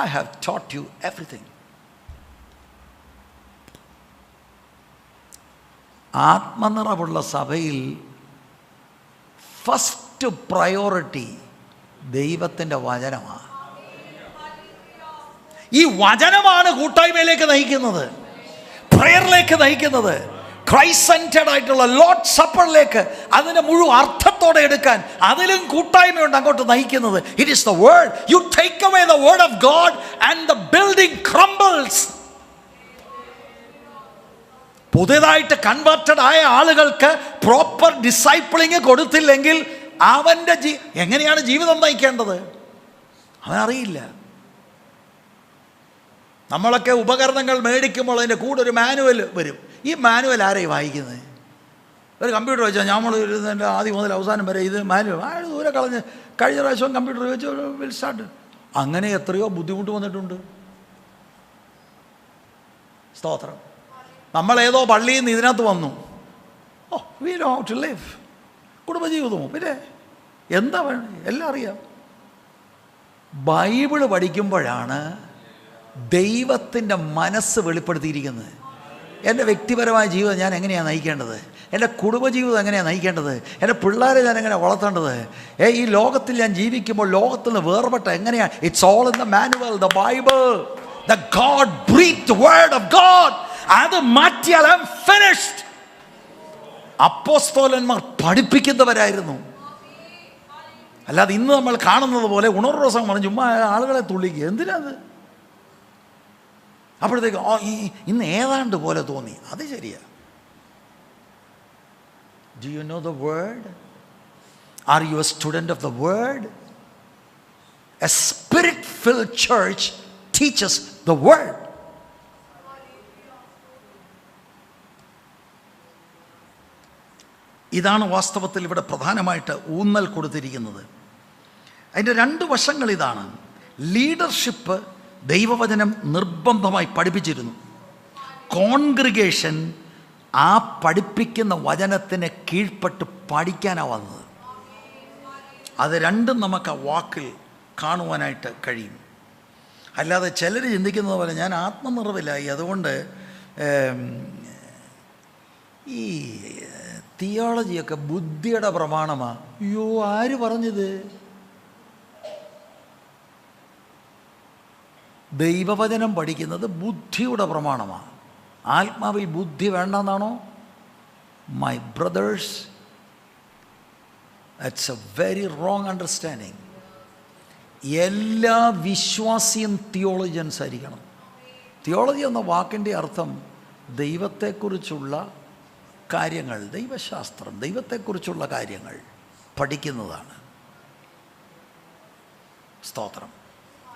I have taught you everything. ആത്മനിറവുള്ള സഭയിൽ ഫസ്റ്റ് പ്രയോറിറ്റി ദൈവത്തിൻ്റെ വചനമാണ്. ഈ വചനമാണ് കൂട്ടായ്മയിലേക്ക് നയിക്കുന്നത്. പ്രയറിലേക്ക് നയിക്കുന്നത്, ക്രൈസ്റ്റ് സെന്റേഡ് ആയിട്ടുള്ള ലോർഡ് സപ്പറിലേക്ക്, അതിനെ മുഴുവൻ അർത്ഥത്തോടെ എടുക്കാൻ അതിലും കൂട്ടായ്മയുണ്ട് അങ്ങോട്ട് നയിക്കുന്നത്. It is the word. You take away the word of God and the building crumbles. പുതിയതായിട്ട് കൺവേർട്ടഡ് ആയ ആളുകൾക്ക് പ്രോപ്പർ ഡിസൈപ്പിളിങ് കൊടുത്തില്ലെങ്കിൽ അവൻ്റെ എങ്ങനെയാണ് ജീവിതം നയിക്കേണ്ടത് അവനറിയില്ല. നമ്മളൊക്കെ ഉപകരണങ്ങൾ മേടിക്കുമ്പോൾ അതിൻ്റെ കൂടെ ഒരു മാനുവൽ വരും. ഈ മാനുവൽ ആരെയും വായിക്കുന്നത്? ഒരു കമ്പ്യൂട്ടർ വെച്ചാൽ നമ്മൾ ഇരുന്നതിൻ്റെ ആദ്യം മുതൽ അവസാനം വരെ ഇത് മാനുവൽ ദൂരെ കളഞ്ഞ് കഴിഞ്ഞ പ്രാവശ്യം കമ്പ്യൂട്ടർ വെച്ച് വിൽ സ്റ്റാർട്ട്. അങ്ങനെ എത്രയോ ബുദ്ധിമുട്ട് വന്നിട്ടുണ്ട്. സ്തോത്രം. നമ്മളേതോ പള്ളിയിൽ നിന്ന് ഇതിനകത്ത് വന്നു. Oh we know how to live. കുടുംബജീവിതമോ പിന്നെ എന്താ വേണം എല്ലാം അറിയാം. ബൈബിള് പഠിക്കുമ്പോഴാണ് ദൈവത്തിൻ്റെ മനസ്സ് വെളിപ്പെടുത്തിയിരിക്കുന്നത്. എൻ്റെ വ്യക്തിപരമായ ജീവിതം ഞാൻ എങ്ങനെയാണ് നയിക്കേണ്ടത്, എൻ്റെ കുടുംബജീവിതം എങ്ങനെയാണ് നയിക്കേണ്ടത്, എൻ്റെ പിള്ളേരെ ഞാൻ എങ്ങനെയാണ് വളർത്തേണ്ടത്, ഈ ലോകത്തിൽ ഞാൻ ജീവിക്കുമ്പോൾ ലോകത്തിൽ നിന്ന് വേർപെട്ട എങ്ങനെയാണ്. It's all in the manual, the Bible, the God breathed word of God. അത് മാറ്റിയാൽ ഐ ആം ഫിനിഷ്ഡ്. അപ്പോസ്തലന്മാർ പഠിപ്പിക്കുന്നവരായിരുന്നു. അല്ലാതെ ഇന്ന് നമ്മൾ കാണുന്നത് പോലെ ഉണർവ് ദിവസം പറഞ്ഞ് ചുമ്മാ ആളുകളെ തുള്ളിക്കുക. എന്തിനാത്? അപ്പോഴത്തേക്ക് ഇന്ന് ഏതാണ്ട് പോലെ തോന്നി. അത് ശരിയാ. Do you know the word? Are you A student of the word? A spirit filled church teaches the word. ഇതാണ് വാസ്തവത്തിൽ ഇവിടെ പ്രധാനമായിട്ട് ഊന്നൽ കൊടുത്തിരിക്കുന്നത്. അതിൻ്റെ രണ്ട് വശങ്ങൾ ഇതാണ്. ലീഡർഷിപ്പ് ദൈവവചനം നിർബന്ധമായി പഠിപ്പിച്ചിരുന്നു. കോൺഗ്രിഗേഷൻ ആ പഠിപ്പിക്കുന്ന വചനത്തിന് കീഴ്പ്പെട്ട് പഠിക്കാനാണ് വന്നത്. അത് രണ്ടും നമുക്ക് ആ വാക്കിൽ കാണുവാനായിട്ട് കഴിയും. അല്ലാതെ ചിലർ ചിന്തിക്കുന്നത് പോലെ ഞാൻ ആത്മനിറവിലായി അതുകൊണ്ട് ഈ തിയോളജിയൊക്കെ ബുദ്ധിയുടെ പ്രമാണമാണ്. അയ്യോ, ആര് പറഞ്ഞത്? ദൈവവചനം പഠിക്കുന്നത് ബുദ്ധിയുടെ പ്രമാണമാണ്. ആത്മാവിൽ ബുദ്ധി വേണ്ടെന്നാണോ? My brothers, that's a very wrong understanding. എല്ലാ വിശ്വാസിയും തിയോളജിയൻസ് ആയിരിക്കണം. തിയോളജി എന്ന വാക്കിൻ്റെ അർത്ഥം ദൈവത്തെക്കുറിച്ചുള്ള കാര്യങ്ങൾ, ദൈവശാസ്ത്രം, ദൈവത്തെക്കുറിച്ചുള്ള കാര്യങ്ങൾ പഠിക്കുന്നതാണ്. സ്തോത്രം.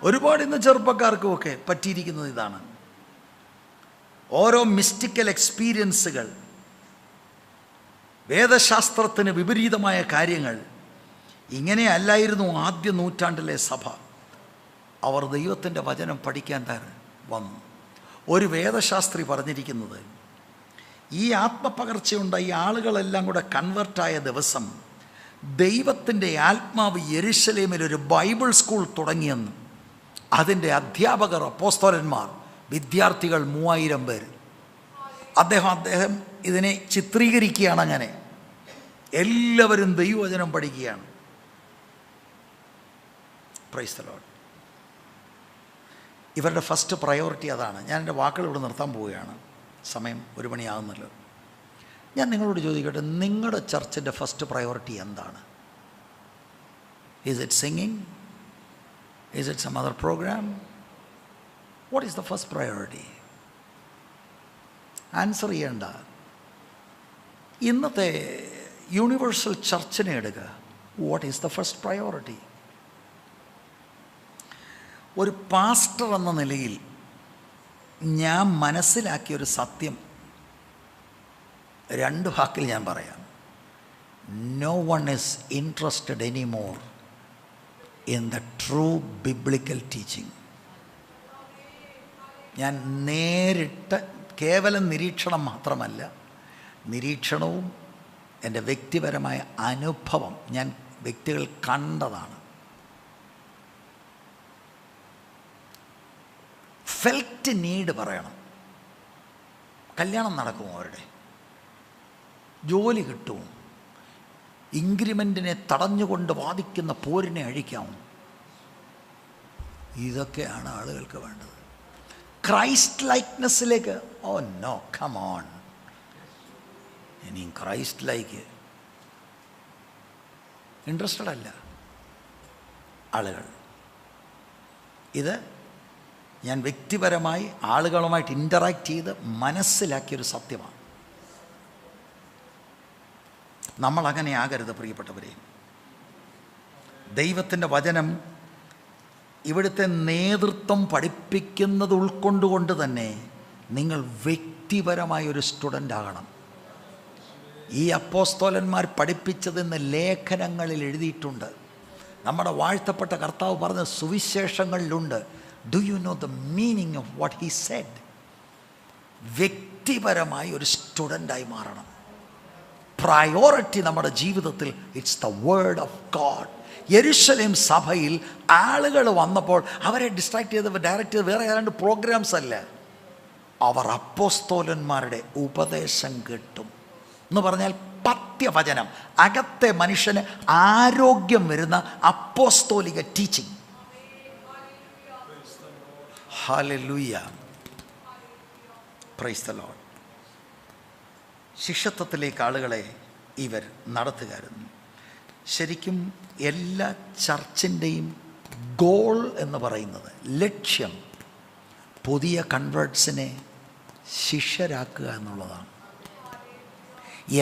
ഒരുപാട് ഇന്ന് ചെറുപ്പക്കാർക്കുമൊക്കെ പറ്റിയിരിക്കുന്നത് ഇതാണ്. ഓരോ മിസ്റ്റിക്കൽ എക്സ്പീരിയൻസുകൾ, വേദശാസ്ത്രത്തിന് വിപരീതമായ കാര്യങ്ങൾ. ഇങ്ങനെ അല്ലായിരുന്നു ആദ്യ നൂറ്റാണ്ടിലെ സഭ. അവർ ദൈവത്തിൻ്റെ വചനം പഠിക്കാൻ വന്നു. ഒരു വേദശാസ്ത്രി പറഞ്ഞിരിക്കുന്നത്, ഈ ആത്മപകർച്ചയുണ്ടായി ഈ ആളുകളെല്ലാം കൂടെ കൺവേർട്ടായ ദിവസം ദൈവത്തിൻ്റെ ആത്മാവ് യെരുശലേമിൽ ഒരു ബൈബിൾ സ്കൂൾ തുടങ്ങിയെന്ന്. അതിൻ്റെ അധ്യാപകർ അപ്പോസ്തലന്മാർ, വിദ്യാർത്ഥികൾ 3000 പേര്. അദ്ദേഹം ഇതിനെ ചിത്രീകരിക്കുകയാണ്. അങ്ങനെ എല്ലാവരും ദൈവവചനം പഠിക്കുകയാണ്. Price the Lord. ഇവരുടെ ഫസ്റ്റ് പ്രയോറിറ്റി അതാണ്. ഞാൻ എൻ്റെ വാക്കുകൾ ഇവിടെ നിർത്താൻ പോവുകയാണ്. സമയം 1 മണിയാകുന്നല്ലോ. ഞാൻ നിങ്ങളോട് ചോദിക്കട്ടെ, നിങ്ങളുടെ ചർച്ചിൻ്റെ ഫസ്റ്റ് പ്രയോറിറ്റി എന്താണ്? Is it singing? Is it some other programme? What is the first priority? Answer ചെയ്യേണ്ട. ഇന്നത്തെ യൂണിവേഴ്സൽ ചർച്ചിനെ എടുക്കുക. What is the first priority? ഒരു പാസ്റ്റർ എന്ന നിലയിൽ ഞാൻ മനസ്സിലാക്കിയൊരു സത്യം 2 വാക്കിൽ ഞാൻ പറയാം. No one is interested anymore in the true biblical teaching. ഞാൻ നേരിട്ട് കേവലം നിരീക്ഷണം മാത്രമല്ല, നിരീക്ഷണവും എൻ്റെ വ്യക്തിപരമായ അനുഭവം, ഞാൻ വ്യക്തികൾ കണ്ടതാണ്. ഫെൽറ്റ് നീഡ് പറയണം. കല്യാണം നടക്കുമോ? അവരുടെ ജോലി കിട്ടുമോ? ഇൻക്രിമെൻറ്റിനെ തടഞ്ഞുകൊണ്ട് വാദിക്കുന്ന പോരിനെ അഴിക്കാമോ? ഇതൊക്കെയാണ് ആളുകൾക്ക് വേണ്ടത്. ക്രൈസ്റ്റ് ലൈക്നെസ്സിലേക്ക്. Oh no, come on. ഇനിയും ക്രൈസ്റ്റ് ലൈക്ക് ഇൻട്രസ്റ്റഡ് അല്ല ആളുകൾ. ഇത് ഞാൻ വ്യക്തിപരമായി ആളുകളുമായിട്ട് ഇൻ്ററാക്ട് ചെയ്ത് മനസ്സിലാക്കിയൊരു സത്യമാണ്. നമ്മളങ്ങനെ ആകരുത് പ്രിയപ്പെട്ടവരെ. ദൈവത്തിൻ്റെ വചനം ഇവിടുത്തെ നേതൃത്വം പഠിപ്പിക്കുന്നത് ഉൾക്കൊണ്ടുകൊണ്ട് തന്നെ നിങ്ങൾ വ്യക്തിപരമായ ഒരു സ്റ്റുഡൻ്റ് ആകണം. ഈ അപ്പോസ്തോലന്മാർ പഠിപ്പിച്ചതെന്ന് ലേഖനങ്ങളിൽ എഴുതിയിട്ടുണ്ട്. നമ്മുടെ വാഴ്ത്തപ്പെട്ട കർത്താവ് പറഞ്ഞ സുവിശേഷങ്ങളിലുണ്ട്. Do you know the meaning of what he said? വ്യക്തിപരമായി ഒരു സ്റ്റുഡൻ്റായി മാറണം. പ്രയോറിറ്റി നമ്മുടെ ജീവിതത്തിൽ it's the word of God. യെരുശലേം സഭയിൽ ആളുകൾ വന്നപ്പോൾ അവരെ ഡിസ്ട്രാക്ട് ചെയ്ത് ഡയറക്റ്റ് ചെയ്ത് വേറെ ഏതാണ്ട് പ്രോഗ്രാംസ് അല്ല, അവർ അപ്പോസ്തോലന്മാരുടെ ഉപദേശം കേട്ടും എന്ന് പറഞ്ഞാൽ പത്യവചനം, അകത്തെ മനുഷ്യന് ആരോഗ്യം വരുന്ന അപ്പോസ്തോലിക teaching. Hallelujah, praise the lord. ശിഷ്യത്വത്തിലേക്ക് ആളുകളെ ഇവർ നടത്തുകയായിരുന്നു. ശരിക്കും എല്ലാ ചർച്ചിൻ്റെയും ഗോൾ എന്ന് പറയുന്നത്, ലക്ഷ്യം, പുതിയ കൺവേർട്സിനെ ശിഷ്യരാക്കുക എന്നുള്ളതാണ്.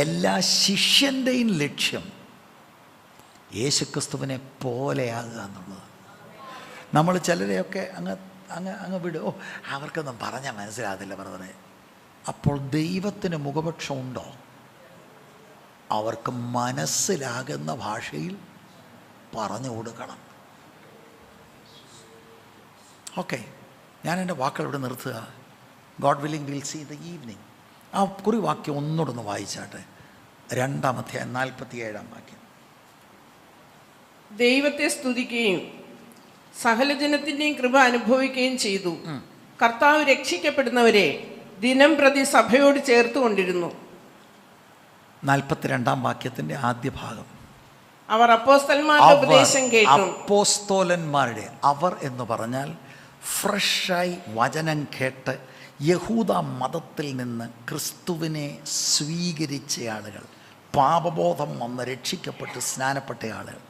എല്ലാ ശിഷ്യൻ്റെയും ലക്ഷ്യം യേശുക്രിസ്തുവിനെ പോലെയാകുക എന്നുള്ളതാണ്. നമ്മൾ ചിലരെയൊക്കെ അങ്ങ് വിടും, ഓ അവർക്കൊന്നും പറഞ്ഞാൽ മനസ്സിലാകത്തില്ല ബ്രദറെ. അപ്പോൾ ദൈവത്തിന് മുഖപക്ഷമുണ്ടോ? അവർക്ക് മനസ്സിലാകുന്ന ഭാഷയിൽ പറഞ്ഞു കൊടുക്കണം. ഓക്കെ, ഞാൻ എൻ്റെ വാക്കുകൾ ഇവിടെ നിർത്തുക. God willing will see the evening. ആ കുറിവാക്യം ഒന്നുകൂടെ വായിച്ചാട്ടെ. 2-ാം അധ്യായം 47-ാം വാക്യം. ദൈവത്തെ സ്തുതിക്കുകയും സകല ജനത്തിൻ്റെയും കൃപ അനുഭവിക്കുകയും ചെയ്തു. കർത്താവ് രക്ഷിക്കപ്പെടുന്നവരെ ദിനം പ്രതി സഭയോട് ചേർത്ത് കൊണ്ടിരുന്നു. 42-ാം വാക്യത്തിൻ്റെ ആദ്യ ഭാഗം. അവർ അപ്പോസ്തലന്മാരുടെ ഉപദേശം കേട്ടു. അപ്പോസ്തോലന്മാരുടെ, അവർ എന്ന് പറഞ്ഞാൽ ഫ്രഷായി വചനം കേട്ട് യഹൂദ മതത്തിൽ നിന്ന് ക്രിസ്തുവിനെ സ്വീകരിച്ച ആളുകൾ, പാപബോധം വന്ന് രക്ഷിക്കപ്പെട്ട് സ്നാനപ്പെട്ട ആളുകൾ,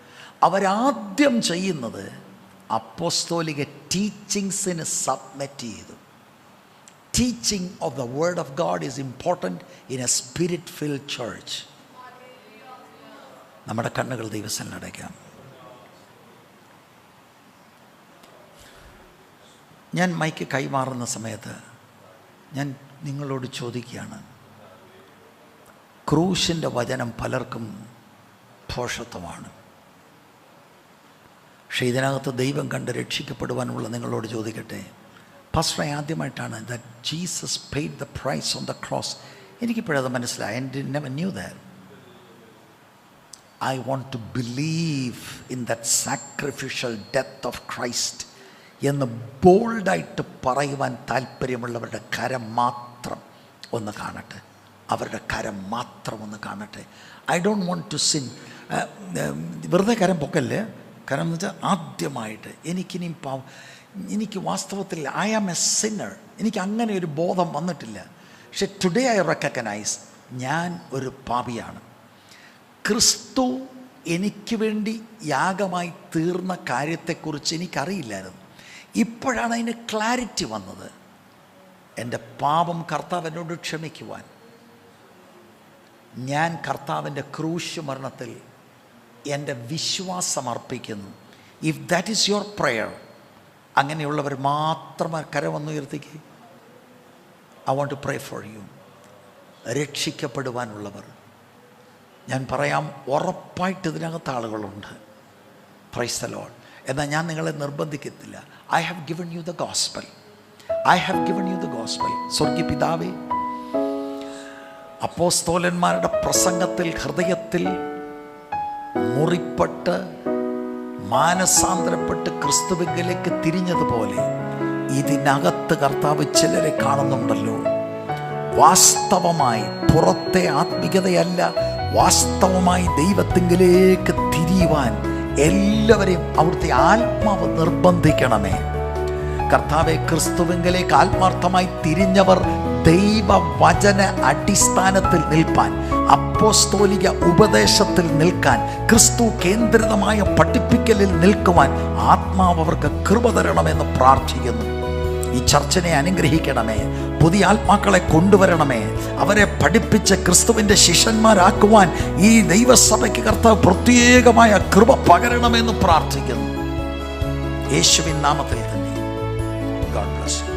അവരാദ്യം ചെയ്യുന്നത് അപ്പോസ്തോലിക ടീച്ചിങ്സിന് സബ്മിറ്റ് ചെയ്തു. Teaching of the word of God is important in a spirit-filled church. നമ്മുടെ കണ്ണുകൾ ദൈവസന്നിധിയിൽ അടയ്ക്കാം. ഞാൻ മൈക്ക് കൈമാറുന്ന സമയത്ത് ഞാൻ നിങ്ങളോട് ചോദിക്കുകയാണ്, ക്രൂശിൻ്റെ വചനം പലർക്കും ഭോഷത്വമാണ്. പക്ഷേ ഇതിനകത്ത് ദൈവം കണ്ട് രക്ഷിക്കപ്പെടുവാനുള്ള നിങ്ങളോട് ചോദിക്കട്ടെ, പാസ്റ്റർ ആദ്യമായിട്ടാണ് that Jesus paid the price on the cross. എനിക്കിപ്പോഴത് മനസ്സിലായി. I never knew that. I want to believe in that sacrificial death of Christ എന്ന് ബോൾഡായിട്ട് പറയുവാൻ താല്പര്യമുള്ളവരുടെ കരം മാത്രം ഒന്ന് കാണട്ടെ. അവരുടെ കരം മാത്രം ഒന്ന് കാണട്ടെ. I don't want to sin. വെറുതെ കരം പൊക്കല്ലേ. കരം എന്ന് വെച്ചാൽ ആദ്യമായിട്ട് എനിക്ക് വാസ്തവത്തിൽ ഐ ആം എ സിന്നർ. എനിക്ക് അങ്ങനെ ഒരു ബോധം വന്നിട്ടില്ല. പക്ഷെ ടുഡേ ഐ റെക്കഗ്നൈസ് ഞാൻ ഒരു പാപിയാണ്. ക്രിസ്തു എനിക്ക് വേണ്ടി യാഗമായി തീർന്ന കാര്യത്തെക്കുറിച്ച് എനിക്കറിയില്ലായിരുന്നു. ഇപ്പോഴാണ് അതിന് ക്ലാരിറ്റി വന്നത്. എൻ്റെ പാപം കർത്താവ് എന്നോട് ക്ഷമിക്കുവാൻ ഞാൻ കർത്താവിൻ്റെ ക്രൂശ് മരണത്തിൽ എൻ്റെ വിശ്വാസം അർപ്പിക്കുന്നു. If that is your prayer, അങ്ങനെയുള്ളവർ മാത്രം കരമൊന്ന് ഉയർത്തിക്ക്. I want to pray for you. രക്ഷിക്കപ്പെടുവാനുള്ളവർ, ഞാൻ പറയാം, ഉറപ്പായിട്ട് ഇതിനകത്ത് ആളുകളുണ്ട്. Praise the lord. എന്നാൽ ഞാൻ നിങ്ങളെ നിർബന്ധിക്കത്തില്ല. I have given you the gospel. I have given you the gospel. സ്വർഗീയ പിതാവേ, അപ്പോസ്തോലന്മാരുടെ പ്രസംഗത്തിൽ ഹൃദയത്തിൽ മുറിപ്പെട്ട് മാനസാന്തരപ്പെട്ട് ക്രിസ്തുവിലേക്ക് തിരിഞ്ഞതുപോലെ ഇതിനകത്ത് കർത്താവ് ചിലരെ കാണുന്നുണ്ടല്ലോ. വാസ്തവമായി പുറത്തെ ആത്മീയതയല്ല, വാസ്തവമായി കർത്താവെ, ക്രിസ്തുവിങ്കലേക്ക് ആത്മാർത്ഥമായി തിരിഞ്ഞവർ ദൈവവചന അടിസ്ഥാനത്തിൽ നിൽപ്പാൻ, അപ്പോസ്തോലിക ഉപദേശത്തിൽ നിൽക്കാൻ, ക്രിസ്തു കേന്ദ്രിതമായ പഠിപ്പിക്കലിൽ നിൽക്കുവാൻ ആത്മാവ് അവർക്ക് കൃപ തരണമെന്ന് പ്രാർത്ഥിക്കുന്നു. ഈ ചർച്ചിനെ അനുഗ്രഹിക്കണമേ, പുതിയ ആത്മാക്കളെ കൊണ്ടുവരണമേ, അവരെ പഠിപ്പിച്ച് ക്രിസ്തുവിൻ്റെ ശിഷ്യന്മാരാക്കുവാൻ ഈ ദൈവസഭയ്ക്ക് കർത്താവ് പ്രത്യേകമായ കൃപ പകരണമെന്ന് പ്രാർത്ഥിക്കുന്നു. യേശുവിൻ നാമത്തിൽ തന്നെ. God bless you.